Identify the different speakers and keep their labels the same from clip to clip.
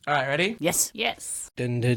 Speaker 1: All right, ready?
Speaker 2: Yes.
Speaker 3: Yes.
Speaker 1: I am the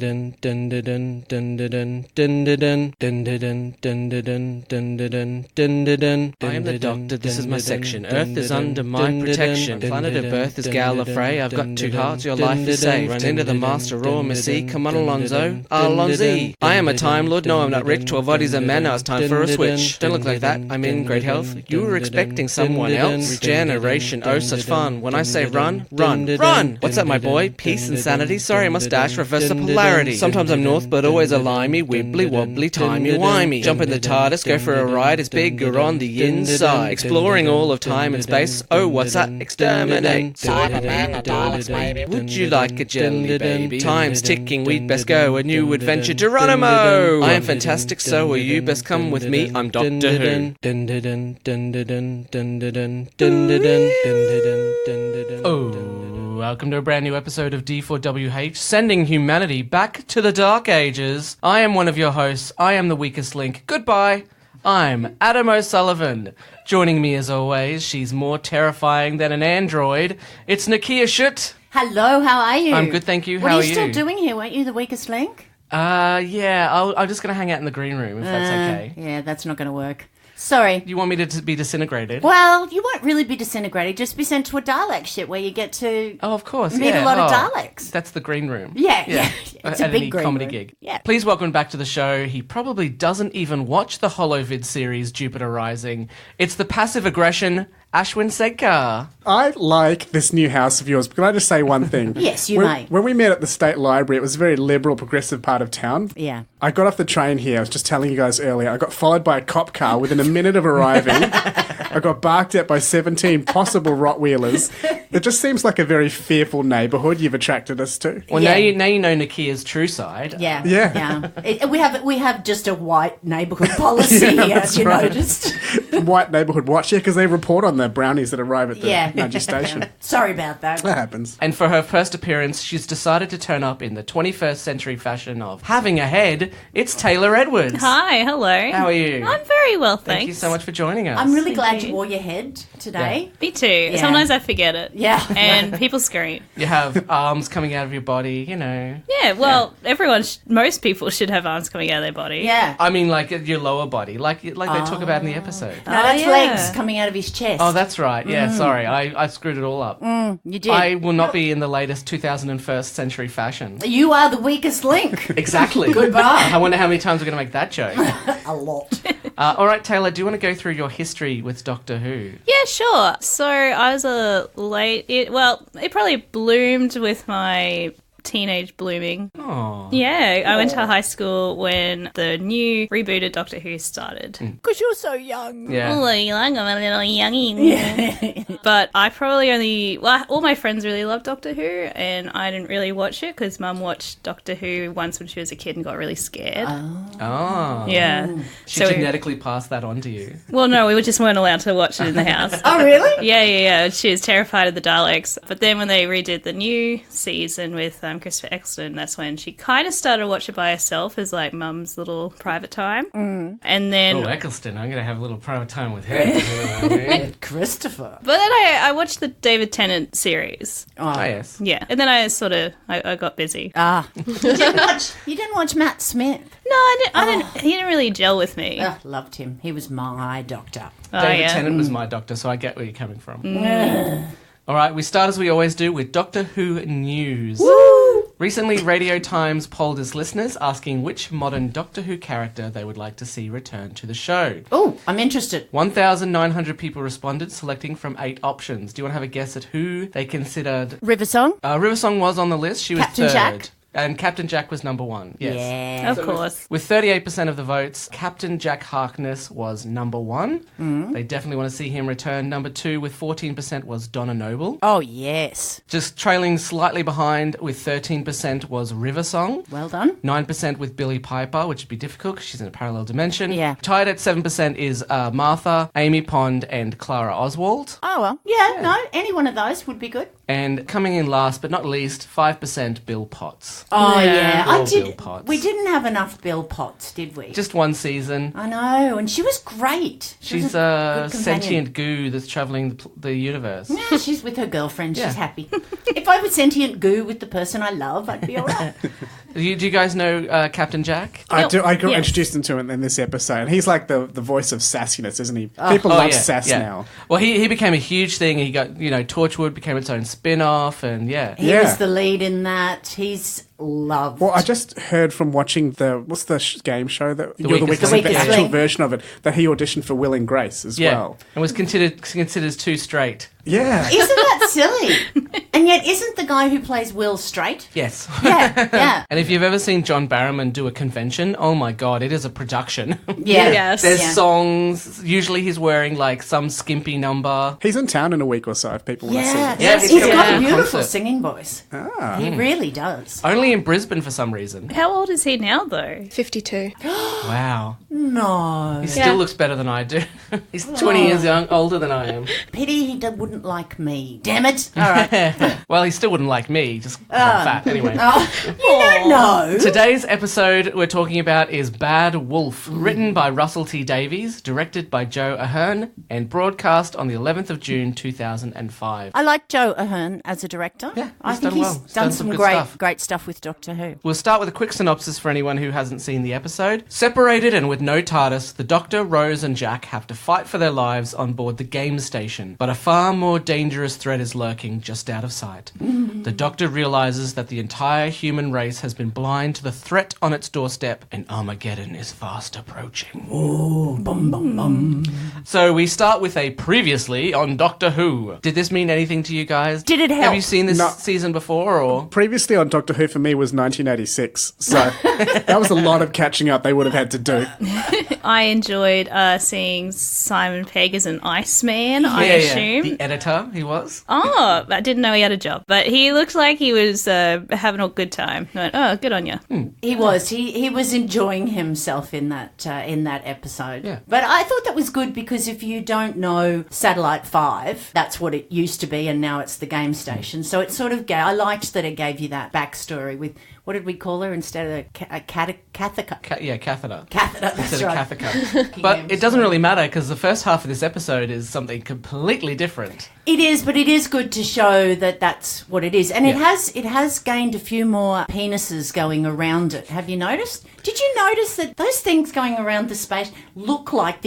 Speaker 1: Doctor, this is my section. Earth is under my protection. Planet of birth is Gallifrey. I've got 2 hearts, your life is saved. Run into the Master, Raw Missy. Come on, Alonzo. Alonzi. I am a Time Lord. No, I'm not rich. 12 bodies of men. Now it's time for a switch. Don't look like that. I'm in great health. You were expecting someone else. Regeneration. Oh, such fun. When I say run, run, run. What's up, my boy? Peace and sanity. Sorry, mustache. Reverse the polarity. Sometimes I'm north, but always a limey. Wibbly wobbly, timey wimey. Jump in the TARDIS, go for a ride. It's bigger on the inside. Exploring all of time and space. Oh, what's that? Exterminate.
Speaker 4: Cyberman, Daleks, baby.
Speaker 1: Would you like a jelly baby? Time's ticking, we'd best go. A new adventure, Geronimo! I am fantastic, so are you. Best come with me, I'm Doctor Who. Oh, welcome to a brand new episode of D4WH, sending humanity back to the Dark Ages. I am one of your hosts. I am the weakest link. Goodbye. I'm Adam O'Sullivan. Joining me as always, she's more terrifying than an android. It's Nicchia Shut.
Speaker 2: Hello, how are you?
Speaker 1: I'm good, thank you.
Speaker 2: What
Speaker 1: How
Speaker 2: are
Speaker 1: are
Speaker 2: you
Speaker 1: you?
Speaker 2: still doing here? Weren't you the weakest link?
Speaker 1: Yeah, I'm just going to hang out in the green room, if that's okay.
Speaker 2: Yeah, that's not going to work. Sorry.
Speaker 1: You want me to be disintegrated?
Speaker 2: Well, you won't really be disintegrated. Just be sent to a Dalek ship where you get to
Speaker 1: Oh, of course,
Speaker 2: meet
Speaker 1: yeah.
Speaker 2: a lot of Daleks.
Speaker 1: That's the green room.
Speaker 2: Yeah. It's a
Speaker 1: At
Speaker 2: big
Speaker 1: any
Speaker 2: green
Speaker 1: comedy
Speaker 2: room.
Speaker 1: gig.
Speaker 2: Yeah.
Speaker 1: Please welcome back to the show. He probably doesn't even watch the Holovid series Jupiter Rising. It's the passive aggression, Ashwin Segkar.
Speaker 4: I like this new house of yours. Can I just say one thing?
Speaker 2: Yes, you may.
Speaker 4: When we met at the State Library, it was a very liberal, progressive part of town.
Speaker 2: Yeah.
Speaker 4: I got off the train here. I was just telling you guys earlier. I got followed by a cop car within a minute of arriving. I got barked at by 17 possible Rottweilers. It just seems like a very fearful neighbourhood you've attracted us to.
Speaker 1: Well,
Speaker 2: Yeah.
Speaker 1: now you know Nickia's true side.
Speaker 2: Yeah. We have just a white neighbourhood policy here,
Speaker 4: that's
Speaker 2: you
Speaker 4: right.
Speaker 2: noticed.
Speaker 4: White neighbourhood watch, because they report on the brownies that arrive at the Nudgee station.
Speaker 2: Sorry about that.
Speaker 4: That happens.
Speaker 1: And for her first appearance, she's decided to turn up in the 21st century fashion of having a head. It's Taylor Edwards.
Speaker 3: Hi, hello.
Speaker 1: How are you?
Speaker 3: I'm very well, thanks.
Speaker 1: Thank you so much for joining us.
Speaker 2: I'm really glad
Speaker 3: you.
Speaker 2: you wore your head today.
Speaker 3: Me too.
Speaker 2: Yeah.
Speaker 3: Sometimes I forget it.
Speaker 2: Yeah.
Speaker 3: And people scream.
Speaker 1: You have arms coming out of your body, you know.
Speaker 3: Yeah, well, most people should have arms coming out of their body.
Speaker 2: Yeah.
Speaker 1: I mean, like your lower body, like they talk about in the episode.
Speaker 2: No, that's
Speaker 3: yeah.
Speaker 2: legs coming out of his chest.
Speaker 1: Oh, that's right. Yeah, sorry. I screwed it all up.
Speaker 2: You did.
Speaker 1: I will not be in the latest 2001st century fashion.
Speaker 2: You are the weakest link.
Speaker 1: Exactly.
Speaker 2: Goodbye.
Speaker 1: I wonder how many times we're going to make that joke.
Speaker 2: A lot.
Speaker 1: All right, Taylor, do you want to go through your history with Doctor Who?
Speaker 3: Yeah, sure. So I was it probably bloomed with my teenage blooming.
Speaker 1: Oh.
Speaker 3: Yeah, I went to high school when the new rebooted Doctor Who started.
Speaker 2: Because you're so young.
Speaker 1: Yeah.
Speaker 3: Oh, I'm a little youngin'. But I probably all my friends really loved Doctor Who, and I didn't really watch it because Mum watched Doctor Who once when she was a kid and got really scared.
Speaker 1: Oh.
Speaker 3: Yeah.
Speaker 1: She genetically passed that on to you.
Speaker 3: Well, no, we just weren't allowed to watch it in the house.
Speaker 2: Oh, really?
Speaker 3: Yeah. She was terrified of the Daleks. But then when they redid the new season with Christopher Eccleston, that's when she kind of started to watch it by herself as like Mum's little private time. And then...
Speaker 1: Oh, Eccleston, I'm going to have a little private time with her.
Speaker 2: Christopher.
Speaker 3: But then I watched the David Tennant series.
Speaker 1: Oh, yes.
Speaker 3: Yeah. And then I got busy.
Speaker 2: You didn't watch Matt Smith?
Speaker 3: No, I didn't. He didn't really gel with me.
Speaker 2: Loved him. He was my doctor.
Speaker 1: David Tennant was my doctor, so I get where you're coming from. All right, we start as we always do with Doctor Who news.
Speaker 2: Woo!
Speaker 1: Recently, Radio Times polled its listeners asking which modern Doctor Who character they would like to see return to the show.
Speaker 2: Oh, I'm interested.
Speaker 1: 1,900 people responded, selecting from 8 options. Do you want to have a guess at who they considered?
Speaker 2: River Song?
Speaker 1: River Song was on the list. She was
Speaker 2: Captain
Speaker 1: third.
Speaker 2: Jack?
Speaker 1: And Captain Jack was number 1. Yes.
Speaker 2: Yeah.
Speaker 3: Of course.
Speaker 1: With 38% of the votes, Captain Jack Harkness was number 1. They definitely want to see him return. Number 2 with 14% was Donna Noble.
Speaker 2: Oh, yes.
Speaker 1: Just trailing slightly behind with 13% was River Song.
Speaker 2: Well done.
Speaker 1: 9% with Billie Piper, which would be difficult because she's in a parallel dimension.
Speaker 2: Yeah.
Speaker 1: Tied at 7% is Martha, Amy Pond, and Clara Oswald.
Speaker 2: Oh, well. Yeah, no, any one of those would be good.
Speaker 1: And coming in last but not least, 5% Bill Potts. Potts.
Speaker 2: Oh,
Speaker 3: Yeah.
Speaker 2: yeah.
Speaker 1: Poor
Speaker 2: I did.
Speaker 1: Bill Potts.
Speaker 2: We didn't have enough Bill Potts, did we?
Speaker 1: Just one season.
Speaker 2: I know, and she was great. She was
Speaker 1: She's
Speaker 2: a
Speaker 1: a
Speaker 2: good companion.
Speaker 1: sentient goo that's traveling the universe.
Speaker 2: Yeah, she's with her girlfriend.
Speaker 1: Yeah.
Speaker 2: She's happy. If I was sentient goo with the person I love, I'd be all right.
Speaker 1: Do you guys know Captain Jack?
Speaker 4: I do. I got
Speaker 3: Yes.
Speaker 4: introduced him to him in this episode. He's like the voice of sassiness, isn't he? People
Speaker 1: Oh,
Speaker 4: love
Speaker 1: yeah,
Speaker 4: sass
Speaker 1: yeah.
Speaker 4: now.
Speaker 1: Well, he became a huge thing. He got, Torchwood became its own spin-off, and yeah.
Speaker 2: He
Speaker 4: Yeah.
Speaker 2: was the lead in that. He's loved.
Speaker 4: Well, I just heard from watching what's the game show that You're the
Speaker 1: Weakest
Speaker 4: Weakest
Speaker 2: Link.
Speaker 4: Link, the
Speaker 2: The
Speaker 4: actual
Speaker 2: Weakest
Speaker 4: version of it, that he auditioned for Will and Grace as
Speaker 1: Yeah,
Speaker 4: well.
Speaker 1: and was considered too straight.
Speaker 4: Yeah.
Speaker 2: Isn't that silly? And yet, isn't the guy who plays Will straight?
Speaker 1: Yes.
Speaker 2: Yeah, yeah.
Speaker 1: And if you've ever seen John Barrowman do a convention, oh my god, it is a production.
Speaker 2: Yeah.
Speaker 3: Yes.
Speaker 1: There's
Speaker 2: Yeah.
Speaker 1: songs. Usually he's wearing like some skimpy number.
Speaker 4: He's in town in a week or so if people want to see
Speaker 2: Yeah,
Speaker 4: it.
Speaker 1: Yeah,
Speaker 2: he's
Speaker 1: he's
Speaker 2: got
Speaker 1: coming
Speaker 2: a
Speaker 1: to a
Speaker 2: beautiful
Speaker 1: concert.
Speaker 2: singing voice. He really does.
Speaker 1: Only in Brisbane for some reason.
Speaker 3: How old is he now, though?
Speaker 5: 52.
Speaker 1: Wow.
Speaker 2: No.
Speaker 1: He still looks better than I do. He's 20 years older than I am.
Speaker 2: Pity he wouldn't like me. Damn it. All right.
Speaker 1: Well, he still wouldn't like me, just 'cause I'm fat. Anyway.
Speaker 2: Oh, you don't know.
Speaker 1: Today's episode we're talking about is Bad Wolf, written by Russell T Davies, directed by Joe Ahern, and broadcast on the 11th of June 2005.
Speaker 2: I like Joe Ahern as a director.
Speaker 1: Yeah,
Speaker 2: I
Speaker 1: he's
Speaker 2: think
Speaker 1: done
Speaker 2: he's
Speaker 1: well. He's
Speaker 2: done
Speaker 1: done
Speaker 2: some
Speaker 1: some good
Speaker 2: great
Speaker 1: stuff.
Speaker 2: great stuff with Doctor Who.
Speaker 1: We'll start with a quick synopsis for anyone who hasn't seen the episode. Separated and with no TARDIS, the Doctor, Rose and Jack have to fight for their lives on board the game station, but a far more dangerous threat is lurking just out of sight. The Doctor realizes that the entire human race has been blind to the threat on its doorstep, and Armageddon is fast approaching. So we start with a previously on Doctor Who. Did this mean anything to you guys?
Speaker 2: Did it help?
Speaker 1: Have you seen this
Speaker 4: No.
Speaker 1: season before, or...?
Speaker 4: Previously on Doctor Who for me was 1986, so that was a lot of catching up they would have had to do.
Speaker 3: I enjoyed seeing Simon Pegg as an Iceman, I assume.
Speaker 1: The editor, he was.
Speaker 3: Oh, I didn't know he had a job. But he looked like he was having a good time. I went, oh, good on you.
Speaker 2: He was. He was enjoying himself in that episode.
Speaker 1: Yeah.
Speaker 2: But I thought that was good because if you don't know Satellite 5, that's what it used to be, and now it's the game station. So it sort of I liked that it gave you that backstory with, what did we call her instead of a catheter?
Speaker 1: Catheter.
Speaker 2: Catheter, that's
Speaker 1: Instead
Speaker 2: right.
Speaker 1: of catheter. But it doesn't really matter because the first half of this episode is something completely different.
Speaker 2: It is, but it is good to show that that's what it is. And it has gained a few more penises going around it. Have you noticed? Did you notice that those things going around the space look like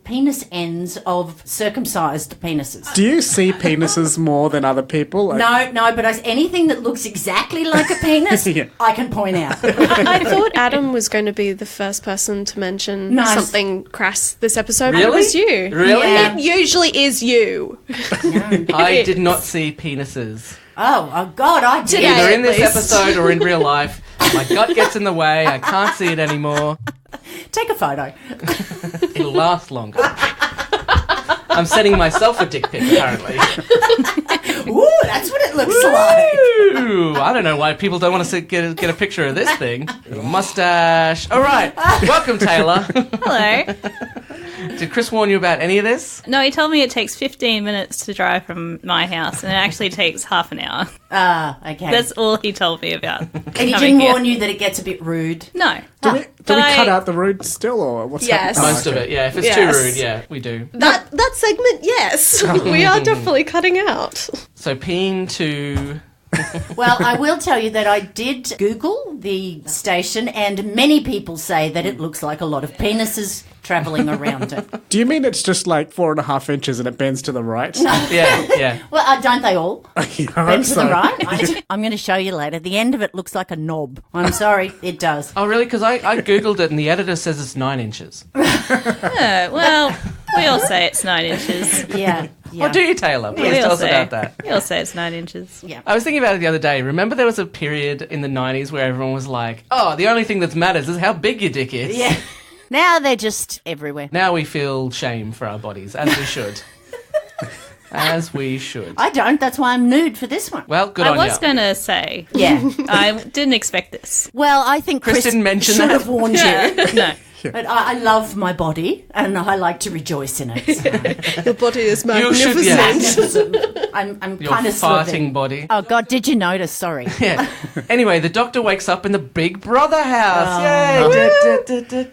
Speaker 2: penis ends of circumcised penises?
Speaker 4: Do you see penises more than other people? Like,
Speaker 2: No, but anything that looks exactly like a penis,
Speaker 4: Yeah.
Speaker 2: I can point out.
Speaker 5: I thought Adam was going to be the first person to mention
Speaker 2: Nice.
Speaker 5: something crass this episode. But
Speaker 1: Really?
Speaker 5: it was you.
Speaker 1: Really?
Speaker 2: Yeah.
Speaker 5: It usually is you.
Speaker 1: I did not see penises.
Speaker 2: Oh, God, I did.
Speaker 5: Yeah,
Speaker 1: Either in
Speaker 5: at
Speaker 1: this
Speaker 5: least.
Speaker 1: episode or in real life. My gut gets in the way. I can't see it anymore.
Speaker 2: Take a photo.
Speaker 1: It'll last longer. I'm sending myself a dick pic, apparently.
Speaker 2: Ooh, that's what it looks like.
Speaker 1: Ooh, I don't know why people don't want to get a picture of this thing. Mustache. All right. Welcome, Taylor.
Speaker 3: Hello.
Speaker 1: Did Chris warn you about any of this?
Speaker 3: No, he told me it takes 15 minutes to drive from my house, and it actually takes half an hour.
Speaker 2: Ah, okay.
Speaker 3: That's all he told me about.
Speaker 2: and he
Speaker 3: coming
Speaker 2: didn't
Speaker 3: here.
Speaker 2: warn you that it gets a bit rude.
Speaker 3: No.
Speaker 4: do we
Speaker 3: But
Speaker 4: cut out the rude still, or what's
Speaker 5: Yes.
Speaker 4: happening?
Speaker 1: Most of it, yeah. If it's
Speaker 5: Yes.
Speaker 1: too rude, yeah, we do.
Speaker 5: That segment, yes. We are definitely cutting out.
Speaker 1: So peen to...
Speaker 2: Well, I will tell you that I did Google the station, and many people say that it looks like a lot of penises travelling around it.
Speaker 4: Do you mean it's just like 4.5 inches and it bends to the right?
Speaker 1: Yeah.
Speaker 2: Well, don't they all?
Speaker 4: I hope
Speaker 2: Bend to
Speaker 4: so.
Speaker 2: the right? I'm going to show you later. The end of it looks like a knob. I'm sorry, it does.
Speaker 1: Oh, really? Because I Googled it and the editor says it's 9 inches.
Speaker 3: Yeah, well, we all say it's 9 inches.
Speaker 2: Yeah.
Speaker 1: Oh, do you, Taylor? Please
Speaker 3: We
Speaker 1: tell
Speaker 3: all
Speaker 1: us
Speaker 3: say,
Speaker 1: about that.
Speaker 3: We all say it's 9 inches.
Speaker 2: Yeah.
Speaker 1: I was thinking about it the other day. Remember there was a period in the 90s where everyone was like, oh, the only thing that matters is how big your dick is.
Speaker 2: Yeah. Now they're just everywhere.
Speaker 1: Now we feel shame for our bodies, as we should. As we should.
Speaker 2: I don't. That's why I'm nude for this one.
Speaker 1: Well, good
Speaker 3: I
Speaker 1: on
Speaker 3: was
Speaker 1: you.
Speaker 3: going to say,
Speaker 2: Yeah.
Speaker 3: I didn't expect this.
Speaker 2: Well, I think
Speaker 1: Chris didn't mention
Speaker 2: should
Speaker 1: that.
Speaker 2: have warned you.
Speaker 3: No.
Speaker 2: But I love my body and I like to rejoice in it. So.
Speaker 5: Your body is
Speaker 1: You should-
Speaker 5: magnificent.
Speaker 1: yeah.
Speaker 2: I'm
Speaker 1: Your
Speaker 2: kind of
Speaker 1: farting body.
Speaker 2: Oh, God, did you notice? Sorry.
Speaker 1: Yeah. Anyway, the Doctor wakes up in the Big Brother house. Yay!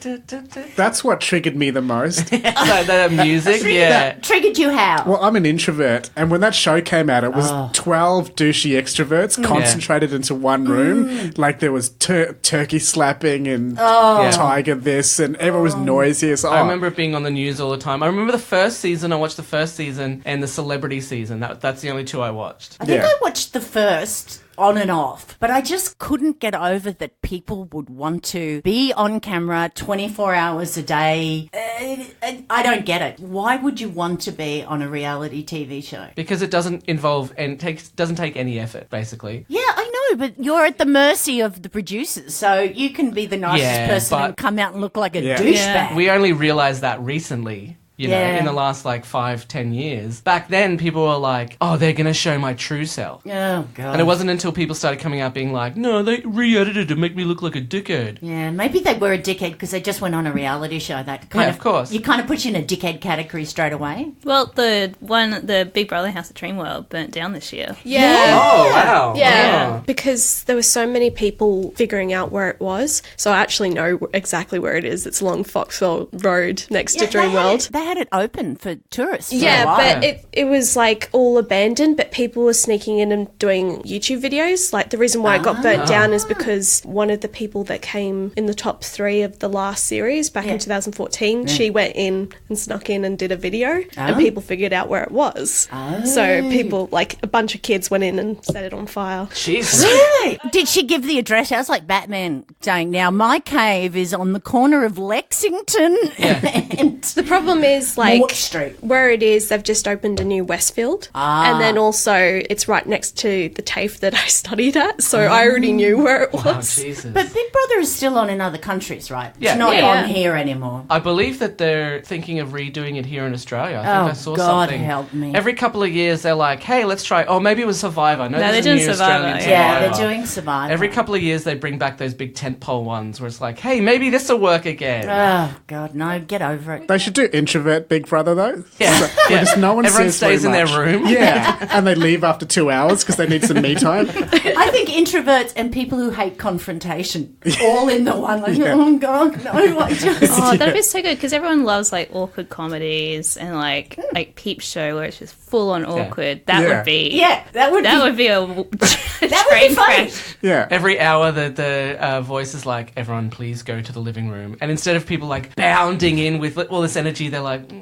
Speaker 4: That's what triggered me the most.
Speaker 1: The music, yeah.
Speaker 2: Triggered you how?
Speaker 4: Well, I'm an introvert, and when that show came out, it was 12 douchey extroverts concentrated into one room. Like there was turkey slapping and tiger this, and everyone was noisy. So,
Speaker 1: I remember it being on the news all the time. I remember the first season. I watched the first season and the celebrity season. That's the only two I watched.
Speaker 2: I think I watched the first on and off, but I just couldn't get over that people would want to be on camera 24 hours a day. I don't get it. Why would you want to be on a reality TV show?
Speaker 1: Because it doesn't involve and doesn't take any effort, basically.
Speaker 2: Yeah, I know, but you're at the mercy of the producers, so you can be the nicest person and come out and look like a douchebag.
Speaker 1: We only realised that recently. You know, in the last 5-10 years. Back then, people were like, oh, they're going to show my true self.
Speaker 2: Oh, God.
Speaker 1: And it wasn't until people started coming out being like, no, they re-edited to make me look like a dickhead.
Speaker 2: Yeah, maybe they were a dickhead because they just went on a reality show. That kind
Speaker 1: of course.
Speaker 2: You kind of put you in a dickhead category straight away.
Speaker 3: Well, the Big Brother House at Dreamworld burnt down this year.
Speaker 5: Yeah.
Speaker 1: Oh, wow.
Speaker 5: Yeah,
Speaker 1: Oh.
Speaker 5: because there were so many people figuring out where it was. So I actually know exactly where it is. It's along Foxwell Road next to Dreamworld.
Speaker 2: They had it open for tourists.
Speaker 5: Yeah, but it was all abandoned, but people were sneaking in and doing YouTube videos. Like the reason why it got burnt down is because one of the people that came in the top 3 of the last series back in 2014, she went in and snuck in and did a video and people figured out where it was. So people, a bunch of kids went in and set it on fire.
Speaker 1: Jesus.
Speaker 2: Really? Did she give the address? I was like Batman saying, now my cave is on the corner of Lexington. And
Speaker 5: The problem is,
Speaker 2: Mort Street.
Speaker 5: where it is, they've just opened a new Westfield. And then also it's right next to the TAFE that I studied at, so I already knew where it was.
Speaker 1: Oh, Jesus.
Speaker 2: But Big Brother is still on in other countries, right?
Speaker 1: Yeah.
Speaker 2: It's not
Speaker 5: Yeah.
Speaker 2: on here anymore.
Speaker 1: I believe that they're thinking of redoing it here in Australia. I think I saw
Speaker 2: God
Speaker 1: something.
Speaker 2: help me.
Speaker 1: Every couple of years, they're like, hey, let's try. Oh, maybe it was Survivor. No,
Speaker 3: they're
Speaker 1: there's a
Speaker 3: doing
Speaker 1: new
Speaker 3: Survivor,
Speaker 1: Australian
Speaker 2: Yeah,
Speaker 1: Survivor.
Speaker 2: they're doing Survivor.
Speaker 1: Every couple of years, they bring back those big tentpole ones where it's like, hey, maybe this will work again.
Speaker 2: Oh, God, no, get over it.
Speaker 4: They should do introvert Big Brother, though.
Speaker 1: Yeah.
Speaker 4: Where just no one
Speaker 1: Everyone
Speaker 4: says very
Speaker 1: stays in their
Speaker 4: much.
Speaker 1: room.
Speaker 4: Yeah, and they leave after 2 hours because they need some me time.
Speaker 2: I think introverts and people who hate confrontation all in the one. Oh, God, no, I just...
Speaker 3: Oh, that'd be so good because everyone loves awkward comedies and like Peep Show where it's just full on awkward. That
Speaker 4: Yeah.
Speaker 3: would be
Speaker 2: that would
Speaker 3: be a
Speaker 2: be
Speaker 3: train
Speaker 2: funny.
Speaker 3: crash.
Speaker 4: Yeah.
Speaker 1: Every hour, the voice is like, everyone, please go to the living room. And instead of people bounding in with all this energy, they're like, do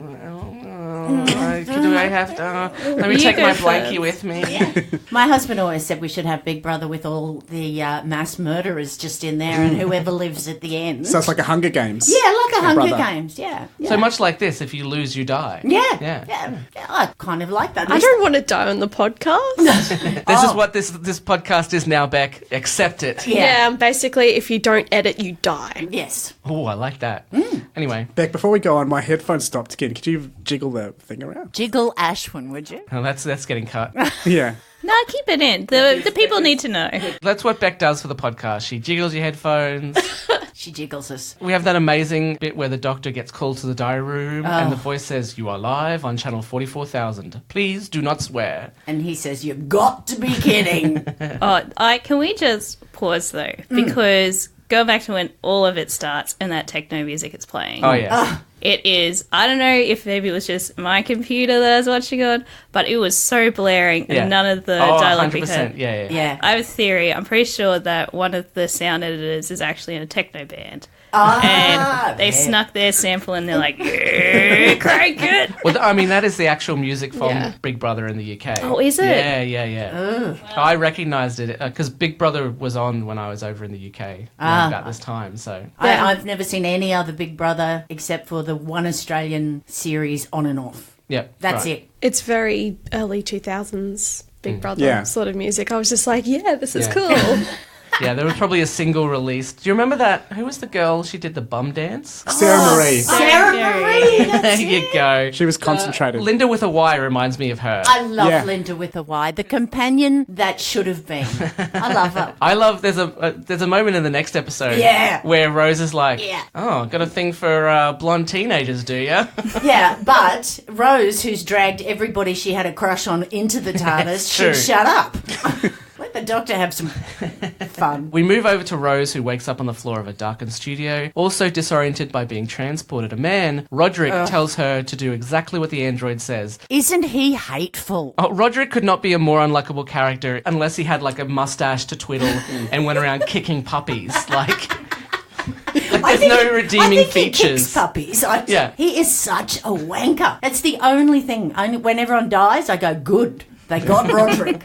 Speaker 1: I have to? Let me
Speaker 3: You
Speaker 1: take
Speaker 3: go
Speaker 1: my
Speaker 3: first.
Speaker 1: blankie with me.
Speaker 2: My husband always said we should have Big Brother with all the mass murderers just in there and whoever lives at the end.
Speaker 4: So it's like a Hunger Games.
Speaker 2: Yeah, like a Hunger
Speaker 4: Brother.
Speaker 2: Games, yeah.
Speaker 1: So much like this, if you lose, you die.
Speaker 2: Yeah. I kind of like that.
Speaker 5: I don't want to die on the podcast.
Speaker 1: This is what this podcast is now, Beck. Accept it.
Speaker 2: Yeah.
Speaker 5: Basically, if you don't edit, you die.
Speaker 2: Yes.
Speaker 1: Oh, I like that. Anyway,
Speaker 4: Beck, before we go on, my headphones stopped again. Could you jiggle the thing around?
Speaker 2: Jiggle Ashwin, would you?
Speaker 1: well, that's getting cut.
Speaker 4: Yeah.
Speaker 3: No, keep it in. The people need to know.
Speaker 1: That's what Beck does for the podcast. She jiggles your headphones.
Speaker 2: She jiggles us.
Speaker 1: We have that amazing bit where the doctor gets called to the diary room and the voice says, you are live on channel 44,000. Please do not swear.
Speaker 2: And he says, you've got to be kidding.
Speaker 3: Can we just pause though? Because go back to when all of it starts and that techno music is playing.
Speaker 1: Oh, yeah.
Speaker 3: It is, I don't know if maybe it was just my computer that I was watching on, but it was so blaring and none of the dialogue we
Speaker 1: 100%.
Speaker 3: heard.
Speaker 1: Yeah.
Speaker 2: Yeah.
Speaker 3: I have a theory. I'm pretty sure that one of the sound editors is actually in a techno band. And they snuck their sample and they're like, yeah, crank it.
Speaker 1: Well, I mean, that is the actual music from
Speaker 5: Yeah.
Speaker 1: Big Brother in the UK.
Speaker 3: Oh, is it?
Speaker 1: Yeah. I recognised it because Big Brother was on when I was over in the UK around about this time. So
Speaker 2: I've never seen any other Big Brother except for the one Australian series On and Off.
Speaker 1: yeah,
Speaker 2: That's
Speaker 1: right.
Speaker 2: it.
Speaker 5: It's very early 2000s Big Brother
Speaker 4: Yeah.
Speaker 5: sort of music. I was just like, yeah, this is
Speaker 1: Yeah.
Speaker 5: cool.
Speaker 1: Yeah, there was probably a single release. Do you remember that? Who was the girl? She did the bum dance.
Speaker 4: Sarah Marie.
Speaker 2: Sarah Marie.
Speaker 1: There you go.
Speaker 4: She was concentrated.
Speaker 1: Linda with a Y reminds me of her.
Speaker 2: I love
Speaker 4: Yeah.
Speaker 2: Linda with a Y, the companion that should have been. I love her.
Speaker 1: I love. There's a moment in the next episode.
Speaker 2: Yeah.
Speaker 1: Where Rose is like,
Speaker 2: Yeah.
Speaker 1: "Oh, got a thing for blonde teenagers, do ya?"
Speaker 2: Yeah, but Rose, who's dragged everybody she had a crush on into the TARDIS,
Speaker 1: True.
Speaker 2: should shut up. Let the Doctor have some fun.
Speaker 1: We move over to Rose, who wakes up on the floor of a darkened studio, also disoriented by being transported. A man, Roderick, tells her to do exactly what the android says.
Speaker 2: Isn't he hateful?
Speaker 1: Oh, Roderick could not be a more unlikable character unless he had like a mustache to twiddle and went around kicking puppies. Like there's no redeeming
Speaker 2: I think
Speaker 1: features.
Speaker 2: He kicks puppies.
Speaker 1: Yeah.
Speaker 2: He is such a wanker. That's the only thing. Only when everyone dies, I go, good. They got Roderick.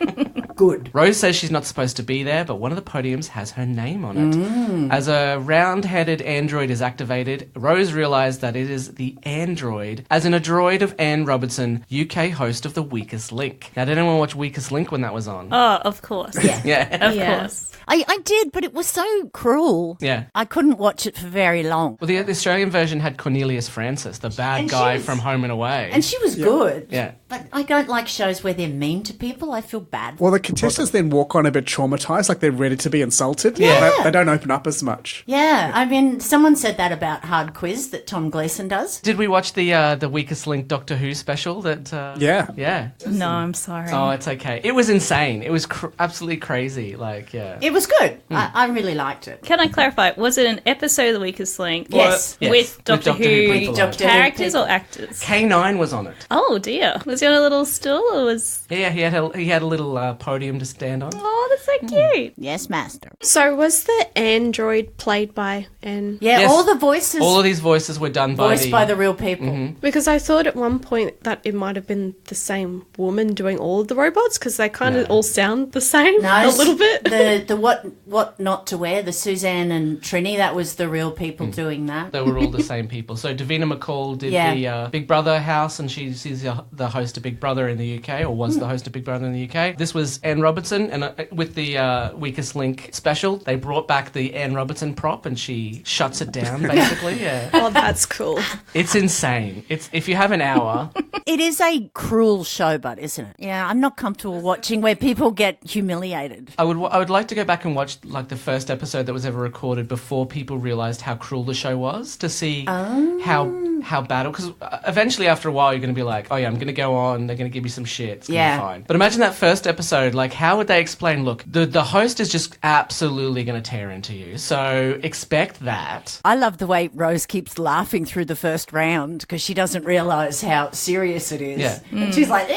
Speaker 2: Good.
Speaker 1: Rose says she's not supposed to be there, but one of the podiums has her name on it. As a round-headed android is activated, Rose realised that it is the android, as in a droid of Anne Robertson, UK host of The Weakest Link. Now, did anyone watch Weakest Link when that was on?
Speaker 3: Oh, of course.
Speaker 2: Yeah.
Speaker 1: Yeah.
Speaker 3: Of
Speaker 2: Yeah.
Speaker 3: course.
Speaker 2: I did, but it was so cruel.
Speaker 1: Yeah.
Speaker 2: I couldn't watch it for very long.
Speaker 1: Well, the Australian version had Cornelius Francis, the bad
Speaker 2: And she
Speaker 1: guy
Speaker 2: was-
Speaker 1: from Home and Away.
Speaker 2: And she was good.
Speaker 1: Yeah.
Speaker 2: But I don't like shows where they're mean to people. I feel bad.
Speaker 4: Well, the contestants then walk on a bit traumatised, like they're ready to be insulted.
Speaker 1: Yeah.
Speaker 4: They don't open up as much.
Speaker 2: Yeah, I mean, someone said that about Hard Quiz that Tom Gleeson does.
Speaker 1: Did we watch the Weakest Link Doctor Who special? That
Speaker 4: Yeah.
Speaker 1: Yeah.
Speaker 3: No, I'm sorry.
Speaker 1: Oh, it's okay. It was insane. It was absolutely crazy. Like, yeah.
Speaker 2: It was good. I really liked it.
Speaker 3: Can I clarify? Was it an episode of The Weakest Link?
Speaker 2: Yes.
Speaker 1: Yes.
Speaker 3: With Doctor
Speaker 1: Doctor Who
Speaker 3: Who,
Speaker 1: people
Speaker 2: With Doctor Who
Speaker 3: characters
Speaker 2: people.
Speaker 3: or actors?
Speaker 1: K9 was on it.
Speaker 3: Oh dear. Was he on a little stool or was...
Speaker 1: Yeah, he had a little podium to stand on.
Speaker 3: Oh, that's so cute.
Speaker 2: Yes, Master.
Speaker 5: So was the android played by Anne?
Speaker 2: Yeah,
Speaker 1: Yes.
Speaker 2: all the voices
Speaker 1: All of these voices were done
Speaker 2: voiced by the real people.
Speaker 5: Because I thought at one point that it might have been the same woman doing all of the robots because they kind of all sound the same
Speaker 2: No,
Speaker 5: a little bit.
Speaker 2: The what not to wear, the Suzanne and Trini, that was the real people doing that.
Speaker 1: They were all the same people. So Davina McCall did the Big Brother house, and she's the host of Big Brother in the UK, or was the host of Big Brother in the UK. This was Anne Robertson, and with the Weakest Link special, they brought back the Anne Robertson prop, and she shuts it down, basically. Yeah,
Speaker 5: Oh, that's cool.
Speaker 1: it's insane. It's if you have an hour.
Speaker 2: It is a cruel show, but isn't it? Yeah, I'm not comfortable watching where people get humiliated.
Speaker 1: I would like to go back and watch like the first episode that was ever recorded before people realised how cruel the show was, to see how bad it, because eventually after a while you're going to be like, oh yeah, I'm going to go on, they're going to give me some shit, it's going to be fine. But imagine that first episode, like how would they explain, look, the host is just absolutely going to tear into you, so expect that.
Speaker 2: I love the way Rose keeps laughing through the first round because she doesn't realise how serious it is.
Speaker 1: Yeah.
Speaker 2: And she's like,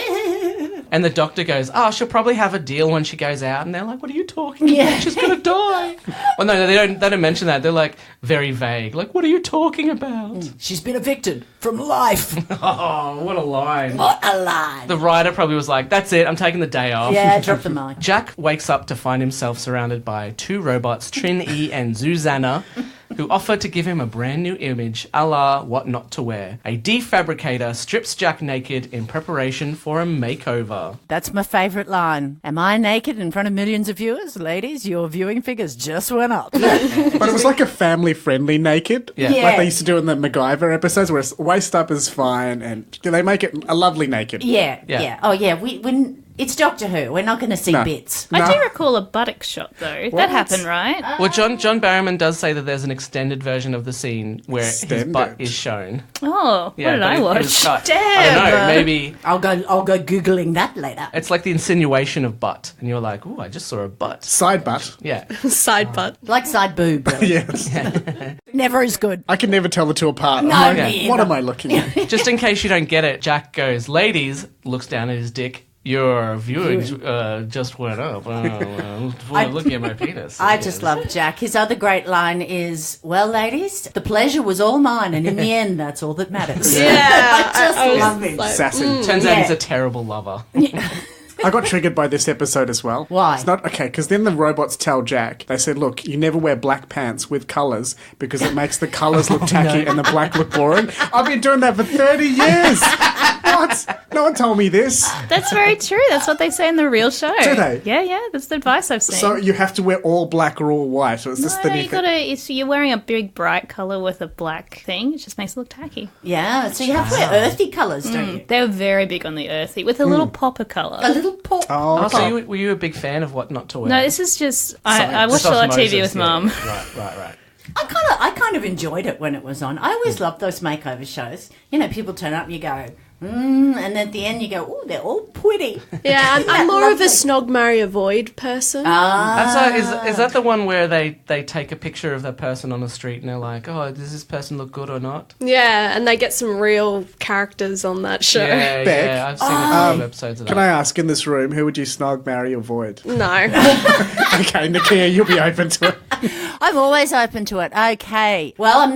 Speaker 1: And the doctor goes, oh, she'll probably have a deal when she goes out, and they're like, what are you talking about? She's going to die. Well, no, they don't mention that. They're like very vague, like, what are you talking about?
Speaker 2: she's been evicted from life.
Speaker 1: Oh, what a line.
Speaker 2: What a lie.
Speaker 1: The writer probably was like, that's it, I'm taking the day off.
Speaker 2: Yeah, drop the mic.
Speaker 1: Jack wakes up to find himself surrounded by two robots, Trin E and Zuzanna, who offer to give him a brand new image, a la What Not to Wear. A defabricator strips Jack naked in preparation for a makeover.
Speaker 2: That's my favourite line. Am I naked in front of millions of viewers? Ladies, your viewing figures just went up.
Speaker 4: But it was like a family-friendly naked.
Speaker 1: Yeah.
Speaker 2: Yeah.
Speaker 4: Like they used to do in the MacGyver episodes where waist up is fine and they make it a lovely naked.
Speaker 2: Yeah. Oh, yeah. It's Doctor Who. We're not going to see
Speaker 4: No.
Speaker 2: bits.
Speaker 3: I
Speaker 4: No.
Speaker 3: do recall a buttock shot though.
Speaker 4: What?
Speaker 3: That happened, right?
Speaker 1: Well, John Barrowman does say that there's an extended version of the scene where his
Speaker 4: Extended?
Speaker 1: butt is shown.
Speaker 3: Oh,
Speaker 1: Yeah,
Speaker 3: what did
Speaker 1: but
Speaker 3: I
Speaker 1: it
Speaker 3: watch?
Speaker 1: was cut.
Speaker 2: Damn.
Speaker 1: I don't know, maybe
Speaker 2: I'll go Googling that later.
Speaker 1: it's like the insinuation of butt, and you're like, ooh, I just saw a butt.
Speaker 4: Side butt.
Speaker 1: Yeah.
Speaker 5: Side butt.
Speaker 2: Like side boob, really.
Speaker 4: Yes.
Speaker 2: Never as good.
Speaker 4: I can never tell the two apart.
Speaker 2: No,
Speaker 4: I'm like,
Speaker 2: me
Speaker 4: what
Speaker 2: either.
Speaker 4: am I looking at?
Speaker 1: Just in case you don't get it, Jack goes, ladies, looks down at his dick. Your viewing just went up. Looking at my penis.
Speaker 2: I just love Jack. His other great line is, well, ladies, the pleasure was all mine, and in the end, that's all that matters.
Speaker 5: Yeah,
Speaker 2: I just
Speaker 5: I was
Speaker 2: love him.
Speaker 5: like,
Speaker 4: Sassy.
Speaker 1: Turns out
Speaker 2: Yeah.
Speaker 1: he's a terrible lover.
Speaker 4: I got triggered by this episode as well.
Speaker 2: Why?
Speaker 4: It's not okay, because then the robots tell Jack, they said, look, you never wear black pants with colours because it makes the colours look tacky and the black look boring. I've been doing that for 30 years. What? No one told me this.
Speaker 3: That's very true. That's what they say in the real show.
Speaker 4: Do they?
Speaker 3: Yeah. That's the advice I've seen.
Speaker 4: So you have to wear all black or all white, or is this the new thing?
Speaker 3: You're wearing a big bright colour with a black thing. It just makes it look tacky.
Speaker 2: Yeah, so you have to wear earthy colours, don't you?
Speaker 3: They were very big on the earthy, with a little pop of colour.
Speaker 2: A little pop.
Speaker 4: Oh,
Speaker 1: So were you a big fan of what not to wear?
Speaker 3: No, this is just... I watched
Speaker 1: Just
Speaker 3: a lot of TV
Speaker 1: osmosis,
Speaker 3: with
Speaker 1: yeah.
Speaker 3: Mum.
Speaker 1: Right.
Speaker 2: I kind of enjoyed it when it was on. I always loved those makeover shows. You know, people turn up and you go, and at the end you go, oh, they're all pretty.
Speaker 5: Yeah, I'm more of
Speaker 2: lovely?
Speaker 5: a snog, marry, avoid person.
Speaker 1: And so is that the one where they take a picture of that person on the street and they're like, oh, does this person look good or not?
Speaker 5: Yeah, and they get some real characters on that show.
Speaker 1: Yeah,
Speaker 4: Beck,
Speaker 1: I've seen a couple of episodes of that.
Speaker 4: Can I ask, in this room, who would you snog, marry, avoid?
Speaker 5: No.
Speaker 4: Okay, Nicchia, you'll be open to it.
Speaker 2: I'm always open to it. Okay. Well, I'm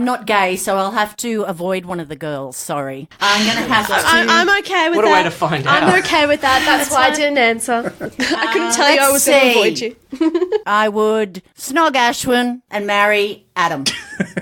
Speaker 2: not gay, so I'll have to avoid one of the girls. Sorry. I'm going to have to...
Speaker 5: I'm okay with
Speaker 1: What
Speaker 5: that.
Speaker 1: a way to find out.
Speaker 5: I'm okay with that. That's why I didn't answer. I couldn't tell you I was going to avoid you.
Speaker 2: I would snog Ashwin and marry Adam.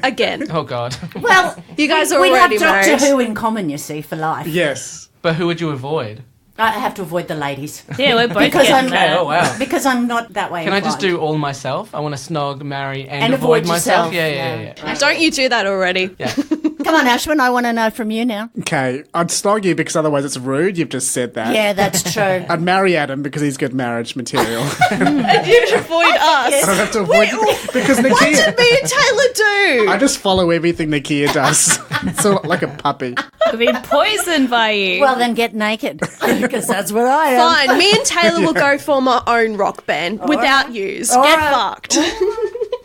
Speaker 5: Again.
Speaker 1: Oh, God.
Speaker 2: Well,
Speaker 5: You guys are
Speaker 2: we'd have
Speaker 5: already
Speaker 2: Doctor
Speaker 5: married.
Speaker 2: Who in common, you see, for life.
Speaker 4: Yes.
Speaker 1: But who would you avoid?
Speaker 2: I have to avoid the ladies.
Speaker 3: Yeah, we're both
Speaker 2: Because
Speaker 3: getting
Speaker 2: I'm-
Speaker 3: that.
Speaker 1: Oh, wow.
Speaker 2: Because I'm not that way
Speaker 1: Can I just
Speaker 2: inclined.
Speaker 1: do all myself? I want to snog, marry, and
Speaker 2: And
Speaker 1: avoid
Speaker 2: avoid
Speaker 1: myself.
Speaker 2: yourself,
Speaker 1: Yeah.
Speaker 5: Don't you do that already?
Speaker 1: Yeah.
Speaker 2: Come on, Ashwin, I want to know from you now.
Speaker 4: Okay, I'd snog you because otherwise it's rude. You've just said that.
Speaker 2: Yeah, that's true.
Speaker 4: I'd marry Adam because he's good marriage material.
Speaker 5: And you'd avoid us.
Speaker 4: I don't have to avoid because
Speaker 5: What
Speaker 4: Nicchia.
Speaker 5: did me and Taylor do?
Speaker 4: I just follow everything Nicchia does. It's all like a puppy.
Speaker 3: We've been poisoned by you.
Speaker 2: Well, then get naked, because that's what I am.
Speaker 5: Fine, me and Taylor will go form our own rock band without yous. Get
Speaker 2: right.
Speaker 5: fucked.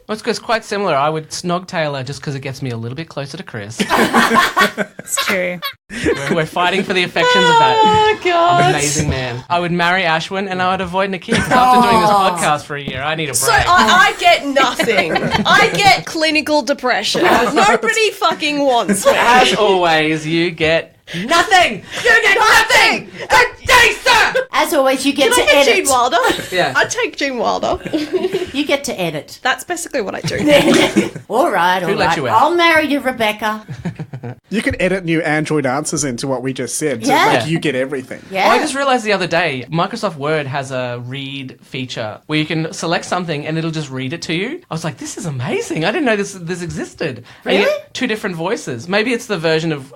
Speaker 1: Well, it's quite similar. I would snog Taylor just because it gets me a little bit closer to Chris.
Speaker 3: It's true.
Speaker 1: We're fighting for the affections of that
Speaker 5: Oh, God.
Speaker 1: amazing man. I would marry Ashwin and I would avoid Nicchia because after doing this podcast for a year, I need a break.
Speaker 5: So I get nothing. I get clinical depression. Nobody fucking wants me.
Speaker 1: As always, you get nothing. You get nothing. Good day, sir.
Speaker 2: As always, you get
Speaker 5: Can I
Speaker 2: to
Speaker 5: get
Speaker 2: edit.
Speaker 5: Gene Wilder?
Speaker 1: Yeah.
Speaker 5: I'd take Gene Wilder.
Speaker 2: You get to edit.
Speaker 5: That's basically what I do.
Speaker 2: All right, all
Speaker 1: Who let
Speaker 2: right.
Speaker 1: you out?
Speaker 2: I'll marry you, Rebecca.
Speaker 4: You can edit new Android answers into what we just said. So
Speaker 2: Yeah.
Speaker 4: like you get everything.
Speaker 2: Yeah.
Speaker 1: Well, I just realized the other day, Microsoft Word has a read feature where you can select something and it'll just read it to you. I was like, this is amazing. I didn't know this existed. And you
Speaker 2: Really?
Speaker 1: get two different voices. Maybe it's the version of